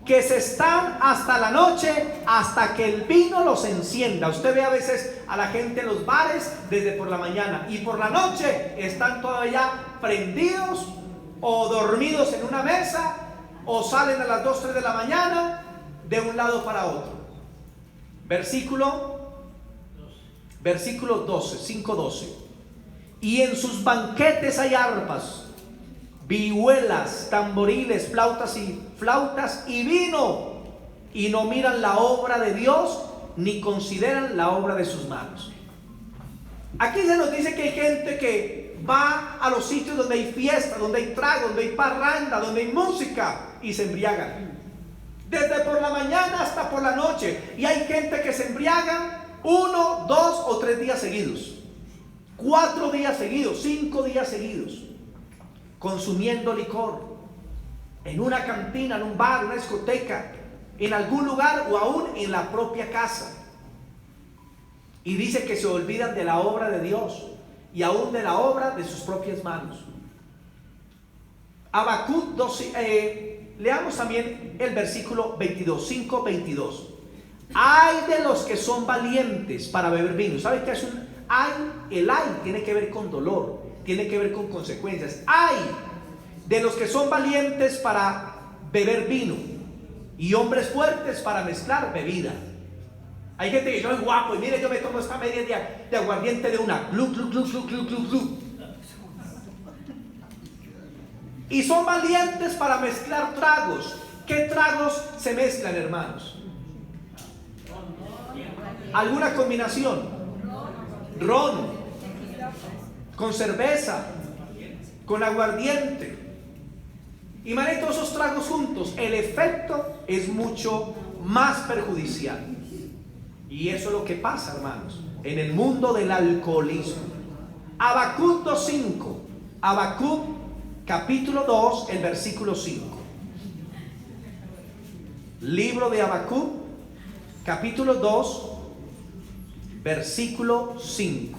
que se están hasta la noche, hasta que el vino los encienda. Usted ve a veces a la gente en los bares desde por la mañana, y por la noche están todavía prendidos o dormidos en una mesa, o salen a las 2, 3 de la mañana de un lado para otro. Versículo 12, 5:12. Y en sus banquetes hay arpas, vihuelas, tamboriles, flautas y vino, y no miran la obra de Dios ni consideran la obra de sus manos. Aquí se nos dice que hay gente que va a los sitios donde hay fiesta, donde hay trago, donde hay parranda, donde hay música, y se embriagan desde por la mañana hasta por la noche. Y hay gente que se embriagan 1, 2 o 3 días seguidos, 4 días seguidos, 5 días seguidos, consumiendo licor en una cantina, en un bar, en una discoteca, en algún lugar o aún en la propia casa. Y dice que se olvidan de la obra de Dios y aún de la obra de sus propias manos. Habacuc 12, leamos también el versículo 22, 5:22. Ay de los que son valientes para beber vino. ¿Sabe qué es un ay? El ay tiene que ver con dolor, tiene que ver con consecuencias. Ay de los que son valientes para beber vino y hombres fuertes para mezclar bebida. Hay gente que yo soy guapo y mire, yo me tomo esta media de aguardiente de una, glu, glu, glu, glu, glu, glu, glu. Y son valientes para mezclar tragos. ¿Qué tragos se mezclan, hermanos? ¿Alguna combinación? Ron, con cerveza, con aguardiente. Y manejan todos esos tragos juntos. El efecto es mucho más perjudicial. Y eso es lo que pasa, hermanos, en el mundo del alcoholismo. Habacuc 2:5. Habacuc capítulo 2, el versículo 5. Libro de Habacuc, capítulo 2, versículo 5.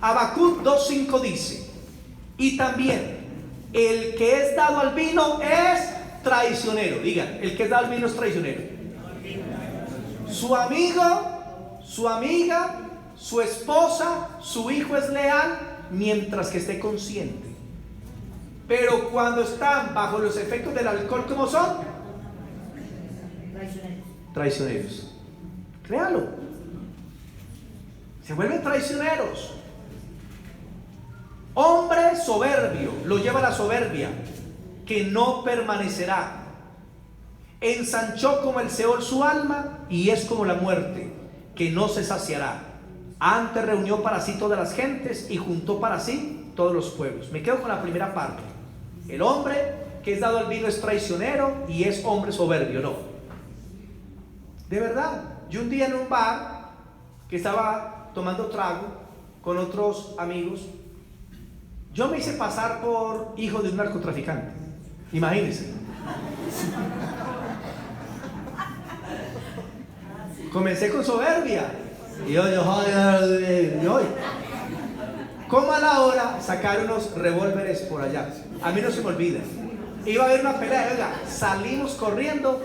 Habacuc 2:5 dice: Y también, el que es dado al vino es traicionero. Digan, el que es dado al vino es traicionero. Su amigo, su amiga, su esposa, su hijo es leal mientras que esté consciente. Pero cuando están bajo los efectos del alcohol, ¿cómo son? Traicioneros. Créalo. Se vuelven traicioneros. Hombre soberbio, lo lleva la soberbia, que no permanecerá. Ensanchó como el Seol su alma, y es como la muerte, que no se saciará. Antes reunió para sí todas las gentes y juntó para sí todos los pueblos. Me quedo con la primera parte. El hombre que es dado al vino es traicionero y es hombre soberbio, no. De verdad, yo un día en un bar que estaba tomando trago con otros amigos, yo me hice pasar por hijo de un narcotraficante. Imagínense. Comencé con soberbia. Y hoy, como a la hora sacar unos revólveres por allá. A mí no se me olvida. Iba a haber una pelea, oiga, salimos corriendo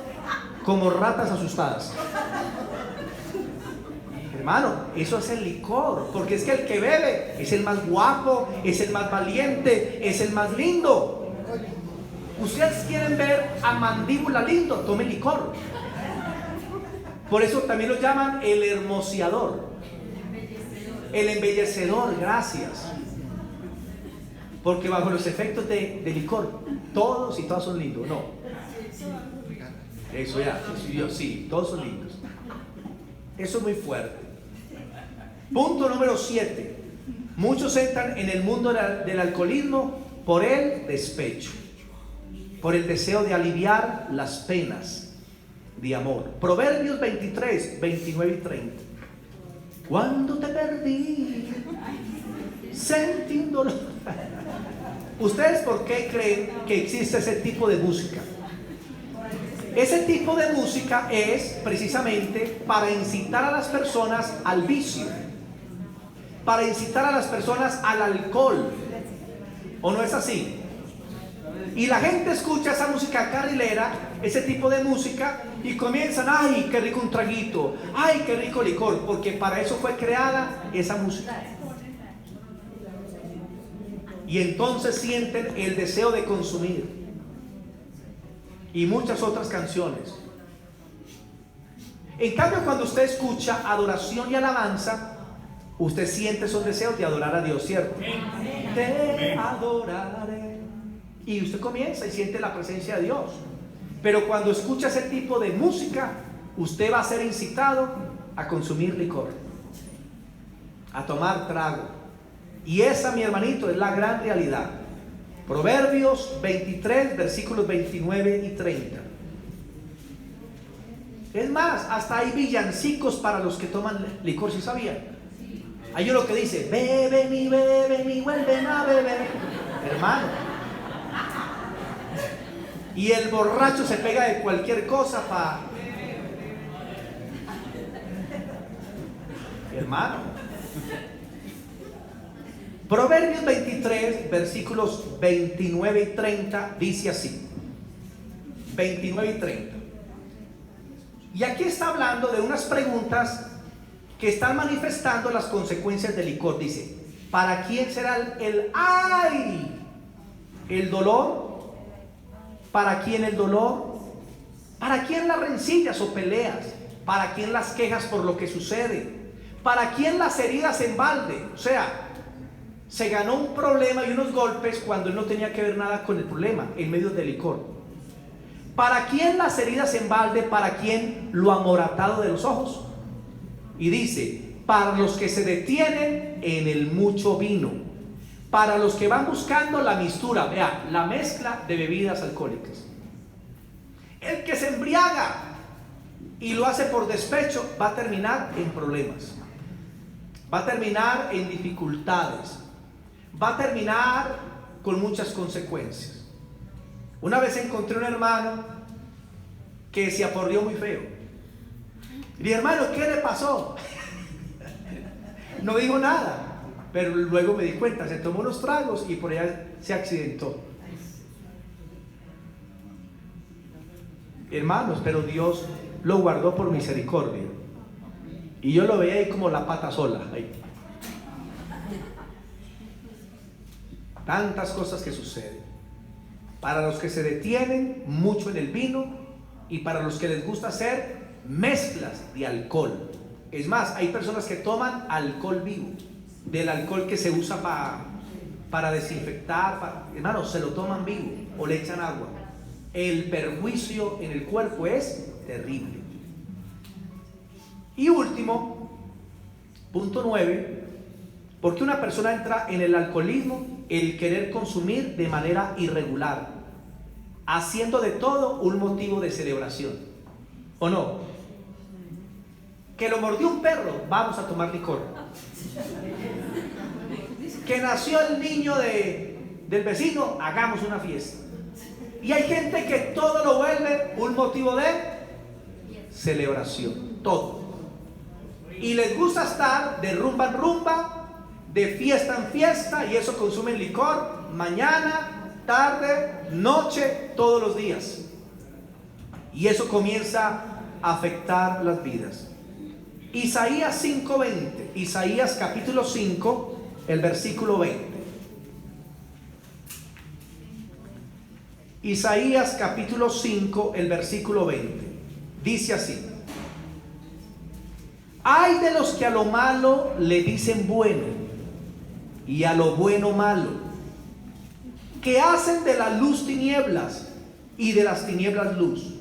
como ratas asustadas. Hermano, eso es el licor, porque es que el que bebe es el más guapo, es el más valiente, es el más lindo. Ustedes quieren ver a mandíbula lindo, tomen licor. Por eso también lo llaman el hermoseador, el embellecedor, gracias. Porque bajo los efectos de licor, todos y todas son lindos, no. Eso ya, sí, todos son lindos. Eso es muy fuerte. Punto número 7. Muchos entran en el mundo del alcoholismo por el despecho, por el deseo de aliviar las penas de amor. Proverbios 23, 29 y 30. Cuando te perdí, sentí un dolor. ¿Ustedes por qué creen que existe ese tipo de música? Ese tipo de música es precisamente para incitar a las personas al vicio, para incitar a las personas al alcohol. ¿O no es así? Y la gente escucha esa música carrilera, ese tipo de música, y comienzan, ay, qué rico un traguito, ay, qué rico licor, porque para eso fue creada esa música. Y entonces sienten el deseo de consumir. Y muchas otras canciones. En cambio, cuando usted escucha adoración y alabanza, usted siente esos deseos de adorar a Dios, ¿cierto? Te adoraré. Y usted comienza y siente la presencia de Dios. Pero cuando escucha ese tipo de música, usted va a ser incitado a consumir licor, a tomar trago. Y esa, mi hermanito, es la gran realidad. Proverbios 23, versículos 29 y 30. Es más, hasta hay villancicos para los que toman licor, ¿sí sabían? Hay uno que dice, beben y vuelven a beber. Hermano. Y el borracho se pega de cualquier cosa para... Hermano. Proverbios 23, versículos 29 y 30, dice así. 29 y 30. Y aquí está hablando de unas preguntas que están manifestando las consecuencias del licor. Dice, ¿para quién será el ay? ¿El dolor? ¿Para quién el dolor? ¿Para quién las rencillas o peleas? ¿Para quién las quejas por lo que sucede? ¿Para quién las heridas en balde? O sea, se ganó un problema y unos golpes cuando él no tenía que ver nada con el problema, en medio del licor. ¿Para quién las heridas en balde? ¿Para quién lo amoratado de los ojos? Y dice, para los que se detienen en el mucho vino, para los que van buscando la mistura, vea, la mezcla de bebidas alcohólicas. El que se embriaga y lo hace por despecho va a terminar en problemas, va a terminar en dificultades, va a terminar con muchas consecuencias. Una vez encontré un hermano que se aporrió muy feo. Y dije, hermano, ¿qué le pasó? No dijo nada. pero luego me di cuenta, se tomó unos tragos y por allá se accidentó. Hermanos, pero Dios lo guardó por misericordia. Y yo lo veía ahí como la pata sola. Ahí. Tantas cosas que suceden. Para los que se detienen mucho en el vino y para los que les gusta hacer mezclas de alcohol. Es más, hay personas que toman alcohol vivo, del alcohol que se usa para desinfectar. Hermanos, se lo toman vivo o le echan agua. El perjuicio en el cuerpo es terrible. Y último, punto 9, ¿por qué una persona entra en el alcoholismo? El querer consumir de manera irregular, haciendo de todo un motivo de celebración. ¿O no? Que lo mordió un perro, vamos a tomar licor. Que nació el niño del vecino, hagamos una fiesta. Y hay gente que todo lo vuelve un motivo de celebración, todo. Y les gusta estar de rumba en rumba, de fiesta en fiesta, y eso consumen licor mañana, tarde, noche, todos los días. Y eso comienza a afectar las vidas. Isaías 5:20, Isaías capítulo 5, el versículo 20. Isaías capítulo 5, el versículo 20. Dice así: ay de los que a lo malo le dicen bueno y a lo bueno malo, que hacen de la luz tinieblas y de las tinieblas luz,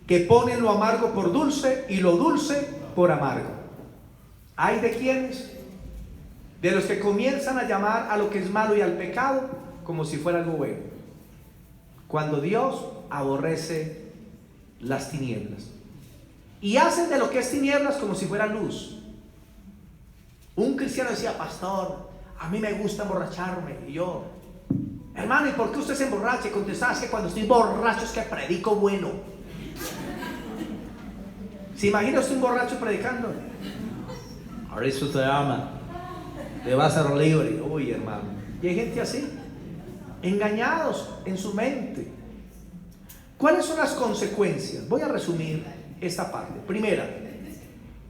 que ponen lo amargo por dulce y lo dulce por amargo. ¿Ay de quiénes? De los que comienzan a llamar a lo que es malo y al pecado como si fuera algo bueno, cuando Dios aborrece las tinieblas. Y hacen de lo que es tinieblas como si fuera luz. Un cristiano decía: pastor, a mí me gusta emborracharme. Y yo: hermano, ¿y por qué usted se emborracha? Y contestaba: es que cuando estoy borracho es que predico bueno. ¿Se imagina usted un borracho predicando? Ahora eso te ama, te va a ser libre. Uy, hermano. Y hay gente así, engañados en su mente. ¿Cuáles son las consecuencias? Voy a resumir esta parte. Primera,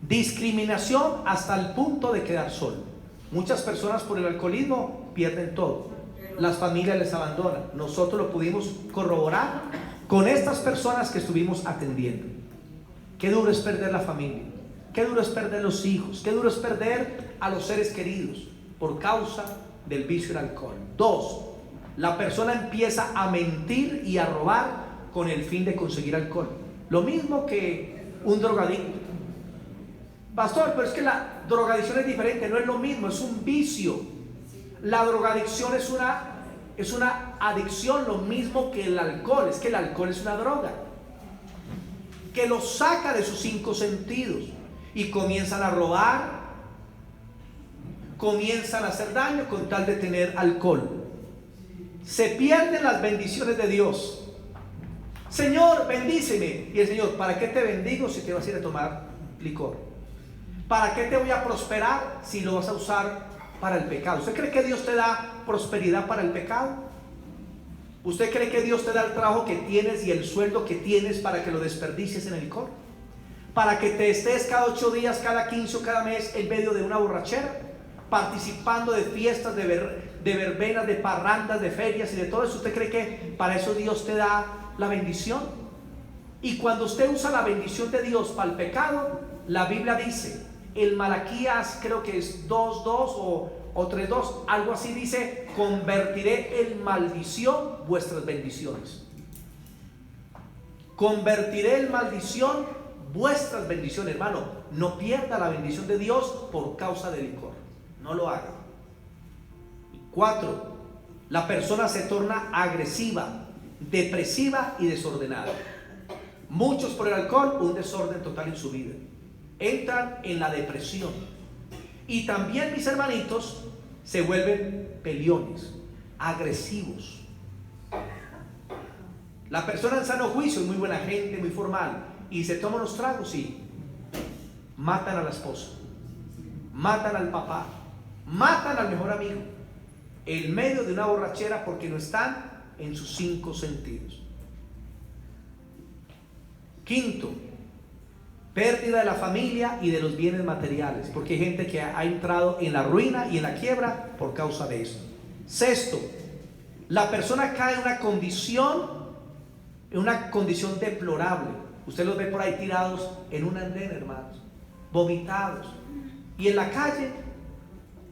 discriminación hasta el punto de quedar solo. Muchas personas por el alcoholismo pierden todo. Las familias les abandonan. Nosotros lo pudimos corroborar con estas personas que estuvimos atendiendo. Qué duro es perder la familia, qué duro es perder los hijos, qué duro es perder a los seres queridos por causa del vicio del alcohol. 2, la persona empieza a mentir y a robar con el fin de conseguir alcohol. Lo mismo que un drogadicto. Pastor, pero es que la drogadicción es diferente, no es lo mismo, es un vicio. La drogadicción es una adicción, lo mismo que el alcohol. Es que el alcohol es una droga que los saca de sus 5 sentidos y comienzan a robar, comienzan a hacer daño con tal de tener alcohol. Se pierden las bendiciones de Dios. Señor, bendíceme. Y el Señor: ¿para qué te bendigo si te vas a ir a tomar licor? ¿Para qué te voy a prosperar si lo vas a usar para el pecado? ¿Usted cree que Dios te da prosperidad para el pecado? ¿Usted cree que Dios te da el trabajo que tienes y el sueldo que tienes para que lo desperdicies en el licor? ¿Para que te estés cada 8 días, cada 15 o cada mes en medio de una borrachera, participando de fiestas, de verbenas, de parrandas, de ferias y de todo eso? ¿Usted cree que para eso Dios te da la bendición? Y cuando usted usa la bendición de Dios para el pecado, la Biblia dice, el Malaquías creo que es 2:2 o 3:2, algo así dice: convertiré en maldición vuestras bendiciones. Convertiré en maldición vuestras bendiciones. Hermano, no pierda la bendición de Dios por causa del licor. No lo haga. 4, la persona se torna agresiva, depresiva y desordenada. Muchos por el alcohol, un desorden total en su vida. Entran en la depresión. Y también, mis hermanitos, se vuelven peleones, agresivos. La persona en sano juicio es muy buena gente, muy formal, y se toman los tragos y matan a la esposa, matan al papá, matan al mejor amigo en medio de una borrachera porque no están en sus 5 sentidos. Quinto, pérdida de la familia y de los bienes materiales, porque hay gente que ha entrado en la ruina y en la quiebra por causa de esto. Sexto, la persona cae en una condición deplorable. Usted los ve por ahí tirados en un andén, hermanos, vomitados. Y en la calle,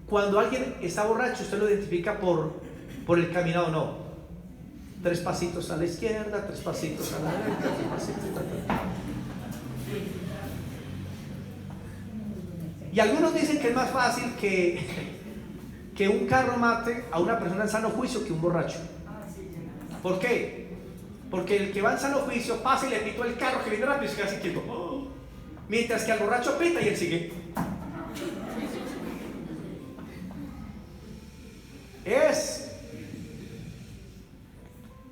cuando alguien está borracho, usted lo identifica por el caminado. No, 3 pasitos a la izquierda, 3 pasitos a la derecha, 3 pasitos a la derecha. Y algunos dicen que es más fácil que un carro mate a una persona en sano juicio que un borracho. ¿Por qué? Porque el que va en sano juicio pasa y le pitó el carro que viene rápido y se queda así quieto. Mientras que al borracho pita y él sigue. Es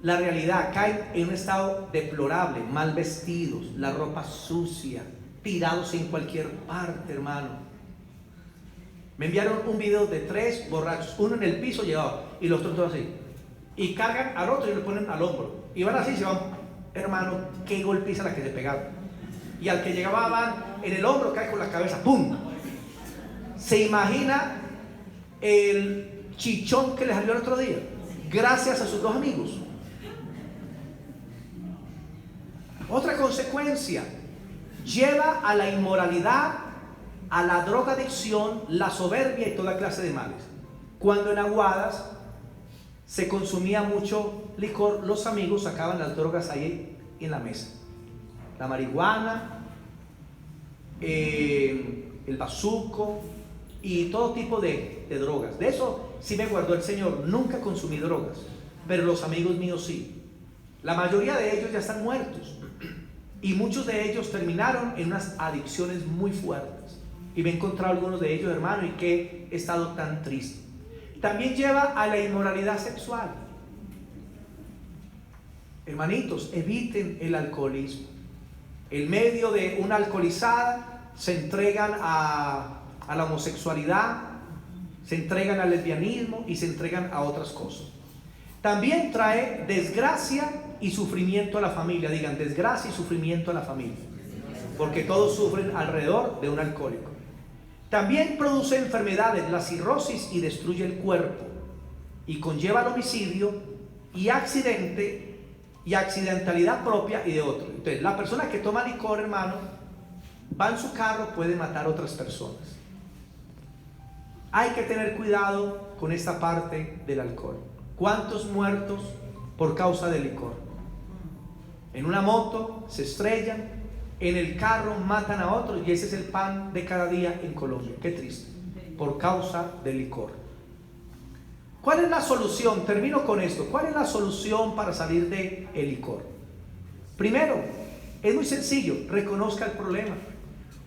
la realidad. Caen en un estado deplorable, mal vestidos, la ropa sucia, tirados en cualquier parte, hermano. Me enviaron un video de 3 borrachos, uno en el piso llevado y los otros todos así, y cargan al otro y lo ponen al hombro y van así y se van. Hermano, qué golpiza la que se pegaron. Y al que llegaba van en el hombro, cae con la cabeza, ¡pum! ¿Se imagina el chichón que les salió el otro día? Gracias a sus 2 amigos. Otra consecuencia, lleva a la inmoralidad, a la drogadicción, la soberbia y toda clase de males. Cuando en Aguadas se consumía mucho licor, los amigos sacaban las drogas ahí en la mesa. La marihuana, el bazuco y todo tipo de drogas. De eso sí me guardó el Señor. Nunca consumí drogas, pero los amigos míos sí. La mayoría de ellos ya están muertos y muchos de ellos terminaron en unas adicciones muy fuertes. Y me he encontrado algunos de ellos, hermano, y que he estado tan triste. También lleva a la inmoralidad sexual. Hermanitos, eviten el alcoholismo. En medio de una alcoholizada se entregan a la homosexualidad, se entregan al lesbianismo y se entregan a otras cosas. También trae desgracia y sufrimiento a la familia. Digan, desgracia y sufrimiento a la familia, porque todos sufren alrededor de un alcohólico. También produce enfermedades, la cirrosis, y destruye el cuerpo, y conlleva el homicidio y accidente y accidentalidad propia y de otro. Entonces, la persona que toma licor, hermano, va en su carro, puede matar a otras personas. Hay que tener cuidado con esta parte del alcohol. ¿Cuántos muertos por causa del licor? En una moto se estrellan, en el carro matan a otros, y ese es el pan de cada día en Colombia. Qué triste, por causa del licor. ¿Cuál es la solución? Termino con esto. ¿Cuál es la solución para salir del licor? Primero, es muy sencillo: reconozca el problema,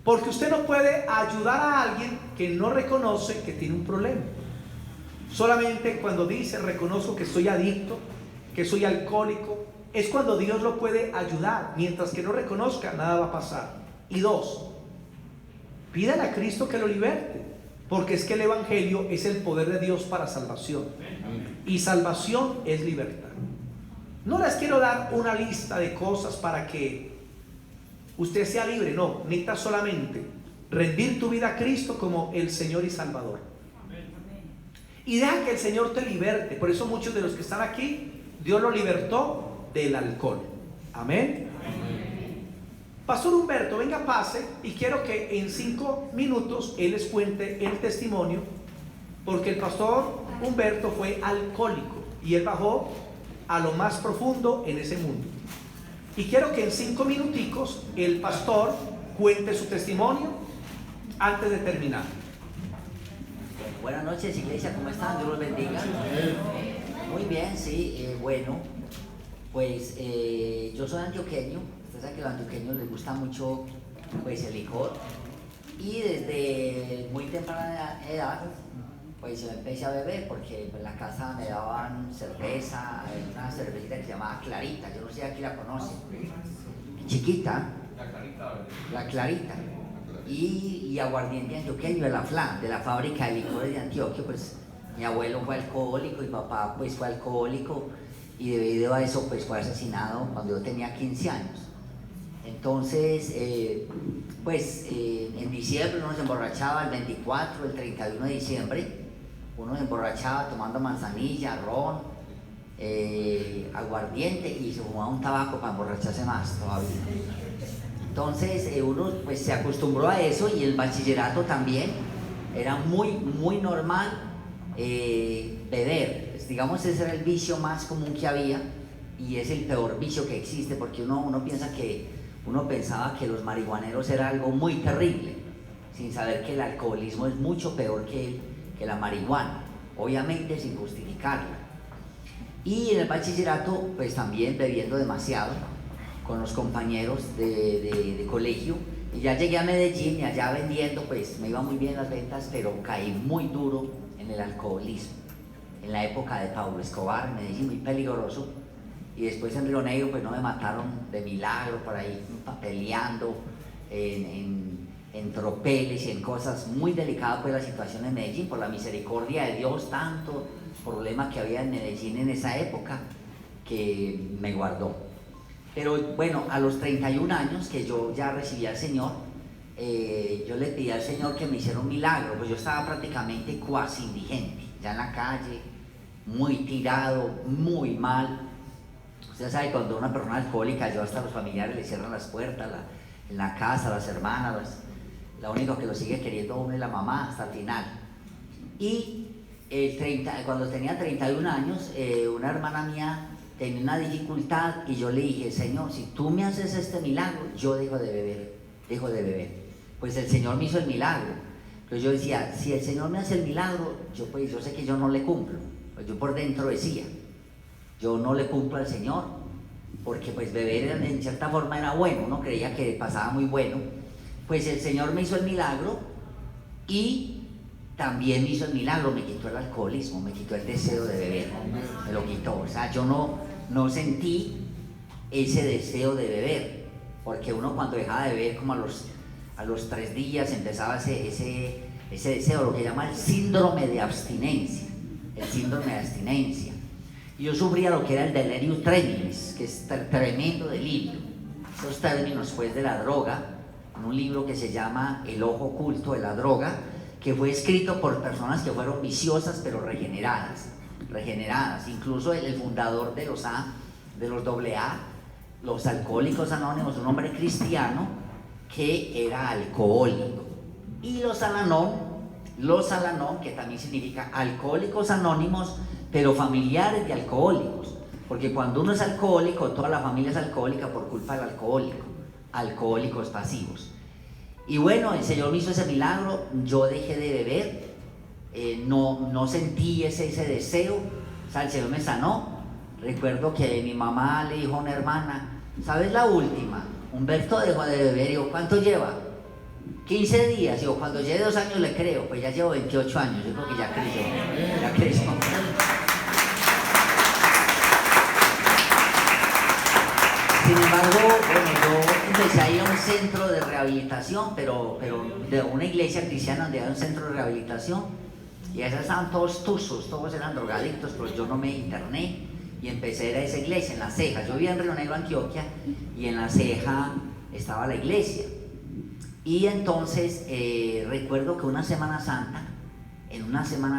porque usted no puede ayudar a alguien que no reconoce que tiene un problema. Solamente cuando dice reconozco que soy adicto, que soy alcohólico, es cuando Dios lo puede ayudar. Mientras que no reconozca, nada va a pasar. Y 2, pídale a Cristo que lo liberte, porque es que el Evangelio es el poder de Dios para salvación, y salvación es libertad. No les quiero dar una lista de cosas para que usted sea libre. No, necesitas solamente rendir tu vida a Cristo como el Señor y Salvador, y deja que el Señor te liberte. Por eso muchos de los que están aquí, Dios lo libertó del alcohol. Amén. Pastor Humberto, venga, pase, y quiero que en 5 minutos él les cuente el testimonio, porque el pastor Humberto fue alcohólico y él bajó a lo más profundo en ese mundo. Y quiero que en 5 minuticos el pastor cuente su testimonio antes de terminar. Buenas noches, iglesia, ¿cómo están? Dios los bendiga. Muy bien, sí, bueno, pues yo soy antioqueño. Usted sabe que a los antioqueños les gusta mucho pues el licor, y desde muy temprana edad pues yo empecé a beber, porque en la casa me daban cerveza, una cervecita que se llamaba Clarita, yo no sé si aquí la conocen, chiquita, la Clarita. y aguardiente antioqueño de la FLA, de la fábrica de licores de Antioquia. Pues mi abuelo fue alcohólico, mi papá pues fue alcohólico, y debido a eso pues fue asesinado cuando yo tenía 15 años. Entonces, en diciembre uno se emborrachaba, el 24, el 31 de diciembre, uno se emborrachaba tomando manzanilla, ron, aguardiente, y se fumaba un tabaco para emborracharse más todavía. Entonces uno pues se acostumbró a eso, y el bachillerato también era muy normal beber. Digamos, ese era el vicio más común que había, y es el peor vicio que existe, porque uno pensaba que los marihuaneros era algo muy terrible, sin saber que el alcoholismo es mucho peor que la marihuana, obviamente sin justificarla. Y en el bachillerato pues también bebiendo demasiado con los compañeros de colegio, y ya llegué a Medellín, y allá vendiendo pues me iba muy bien las ventas, pero caí muy duro en el alcoholismo en la época de Pablo Escobar en Medellín, muy peligroso. Y después en Río Negro pues no me mataron de milagro por ahí peleando en tropeles y en cosas muy delicadas. Pues la situación en Medellín, por la misericordia de Dios, tanto problema que había en Medellín en esa época, que me guardó. Pero bueno, a los 31 años que yo ya recibí al Señor, yo le pedí al Señor que me hiciera un milagro. Pues yo estaba prácticamente cuasi indigente, ya en la calle, muy tirado, muy mal. Usted sabe, cuando una persona alcohólica, yo hasta los familiares le cierran las puertas, en la casa, las hermanas, la única que lo sigue queriendo uno es la mamá hasta el final. Y cuando tenía 31 años, una hermana mía tenía una dificultad, y yo le dije: Señor, si tú me haces este milagro, yo dejo de beber. Pues el Señor me hizo el milagro. Pero yo decía, si el Señor me hace el milagro, yo sé que yo no le cumplo. Pues yo por dentro decía, yo no le cumplo al Señor, porque pues beber en cierta forma era bueno, uno creía que pasaba muy bueno. Pues el Señor me hizo el milagro, y también me hizo el milagro, me quitó el alcoholismo, me quitó el deseo de beber, me lo quitó. O sea, yo no sentí ese deseo de beber, porque uno cuando dejaba de beber, como a los 3 días empezaba ese deseo, lo que llama el síndrome de abstinencia, Y yo sufría lo que era el delirium tremens, que es tremendo delirio. Esos términos pues de la droga, en un libro que se llama El ojo oculto de la droga, que fue escrito por personas que fueron viciosas pero regeneradas. Incluso el fundador de los AA, los Alcohólicos Anónimos, un hombre cristiano que era alcohólico. Y los Al-Anon, que también significa Alcohólicos Anónimos, pero familiares de alcohólicos, porque cuando uno es alcohólico, toda la familia es alcohólica por culpa del alcohólico, alcohólicos pasivos. Y bueno, el Señor me hizo ese milagro, yo dejé de beber, no sentí ese deseo, o sea, el Señor me sanó. Recuerdo que mi mamá le dijo a una hermana: ¿sabes la última? Humberto dejó de beber. Y yo: ¿cuánto lleva? 15 días. Y yo: cuando lleve 2 años le creo. Pues ya llevo 28 años, yo creo que ya creció. Sin embargo, bueno, yo empecé a ir a un centro de rehabilitación, pero de una iglesia cristiana donde había un centro de rehabilitación, y esos estaban todos tuzos, todos eran drogadictos, pero yo no me interné y empecé a ir a esa iglesia en La Ceja. Yo vivía en Río Negro, Antioquia, y en La Ceja estaba la iglesia. Y entonces recuerdo que en una Semana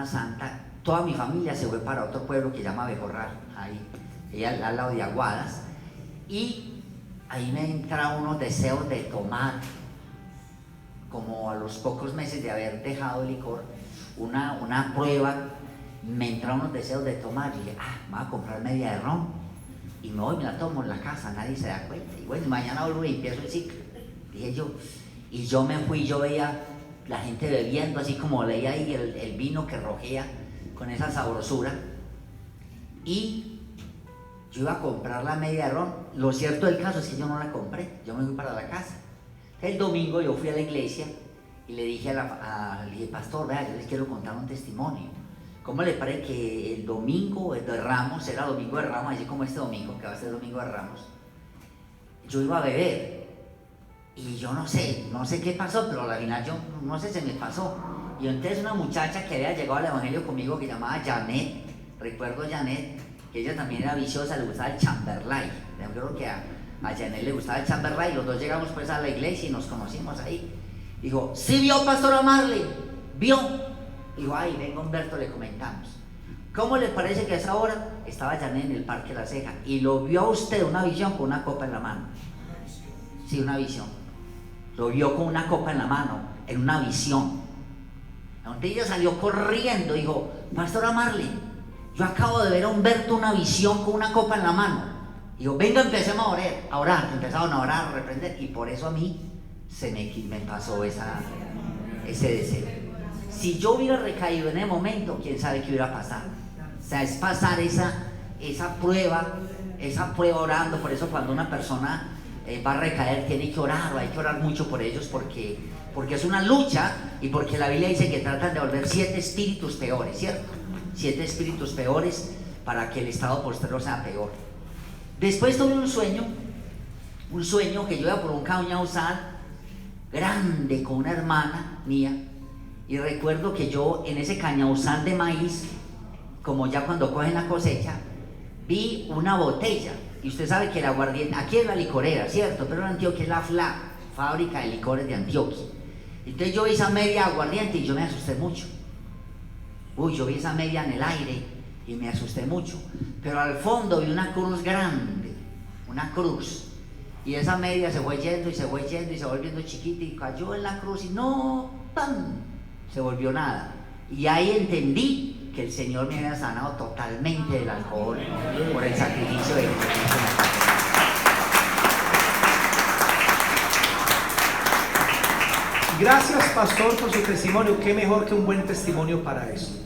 Santa, toda mi familia se fue para otro pueblo que se llama Bejorral, ahí al lado de Aguadas. Y ahí me entraron unos deseos de tomar, como a los pocos meses de haber dejado el licor, una prueba, me entraron unos deseos de tomar. Y dije: me voy a comprar media de ron, y me voy y me la tomo en la casa, nadie se da cuenta. Y bueno, mañana vuelvo y empiezo el ciclo, dije yo. Y yo me fui, yo veía la gente bebiendo, así como leía ahí el vino que rojea con esa sabrosura. Y yo iba a comprar la media de ron. Lo cierto del caso es que yo no la compré, yo me fui para la casa. El domingo yo fui a la iglesia y le dije le dije: pastor, vea, yo les quiero contar un testimonio. ¿Cómo le parece que el domingo de Ramos, era domingo de Ramos, así como este domingo, que va a ser domingo de Ramos, yo iba a beber? Y yo no sé qué pasó, pero al final yo no sé, se me pasó. Y entonces una muchacha que había llegado al evangelio conmigo que llamaba Janet, recuerdo Janet, que ella también era viciosa, le gustaba el Chamberlain. Yo creo que a Janet le gustaba el Chamberlain, los dos llegamos pues a la iglesia y nos conocimos ahí. Dijo, ¿sí vio Pastora Marley? ¿Vio? Dijo, ay, venga Humberto, le comentamos. ¿Cómo les parece que a esa hora estaba Janet en el Parque La Ceja y lo vio a usted una visión con una copa en la mano? Sí, una visión. Lo vio con una copa en la mano, en una visión. Entonces ella salió corriendo y dijo, Pastora Marley, yo acabo de ver a Humberto una visión con una copa en la mano. Dijo, venga, empecemos a orar. Empezaron a orar, a reprender, y por eso a mí me pasó ese deseo. Si yo hubiera recaído en el momento, quién sabe qué hubiera pasado. O sea, es pasar esa prueba orando. Por eso cuando una persona va a recaer, tiene que orar, o hay que orar mucho por ellos, porque es una lucha, y porque la Biblia dice que tratan de volver 7 espíritus peores, ¿cierto? 7 espíritus peores para que el estado posterior sea peor. Después tuve un sueño que yo iba por un cañauzal grande con una hermana mía, y recuerdo que yo en ese cañauzal de maíz, como ya cuando cogen la cosecha, vi una botella, y usted sabe que el aguardiente, aquí es la licorera, ¿cierto? Pero en Antioquia es la FLA, Fábrica de Licores de Antioquia. Entonces yo vi esa media aguardiente y yo me asusté mucho. Yo vi esa media en el aire y me asusté mucho. Pero al fondo vi una cruz grande, una cruz. Y esa media se fue yendo y se fue yendo y se fue volviendo chiquita y cayó en la cruz y no, ¡pam!, se volvió nada. Y ahí entendí que el Señor me había sanado totalmente del alcohol por el sacrificio de Jesucristo. Gracias, pastor, por su testimonio. Qué mejor que un buen testimonio para eso.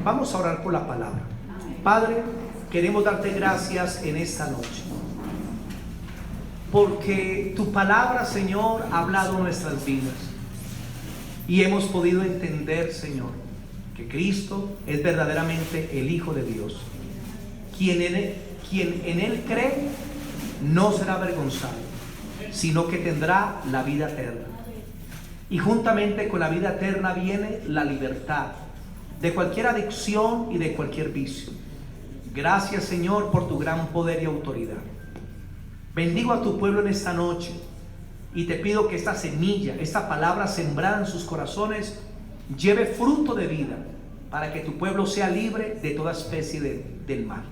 Vamos a orar por la palabra. Padre, queremos darte gracias en esta noche, porque tu palabra, Señor, ha hablado nuestras vidas y hemos podido entender, Señor, que Cristo es verdaderamente el Hijo de Dios. Quien en Él cree no será avergonzado, sino que tendrá la vida eterna. Y juntamente con la vida eterna viene la libertad de cualquier adicción y de cualquier vicio. Gracias, Señor, por tu gran poder y autoridad. Bendigo a tu pueblo en esta noche y te pido que esta semilla, esta palabra sembrada en sus corazones, lleve fruto de vida para que tu pueblo sea libre de toda especie del mal.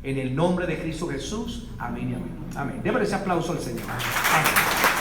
En el nombre de Cristo Jesús, amén y amén. Amén. Démosle ese aplauso al Señor. Amén.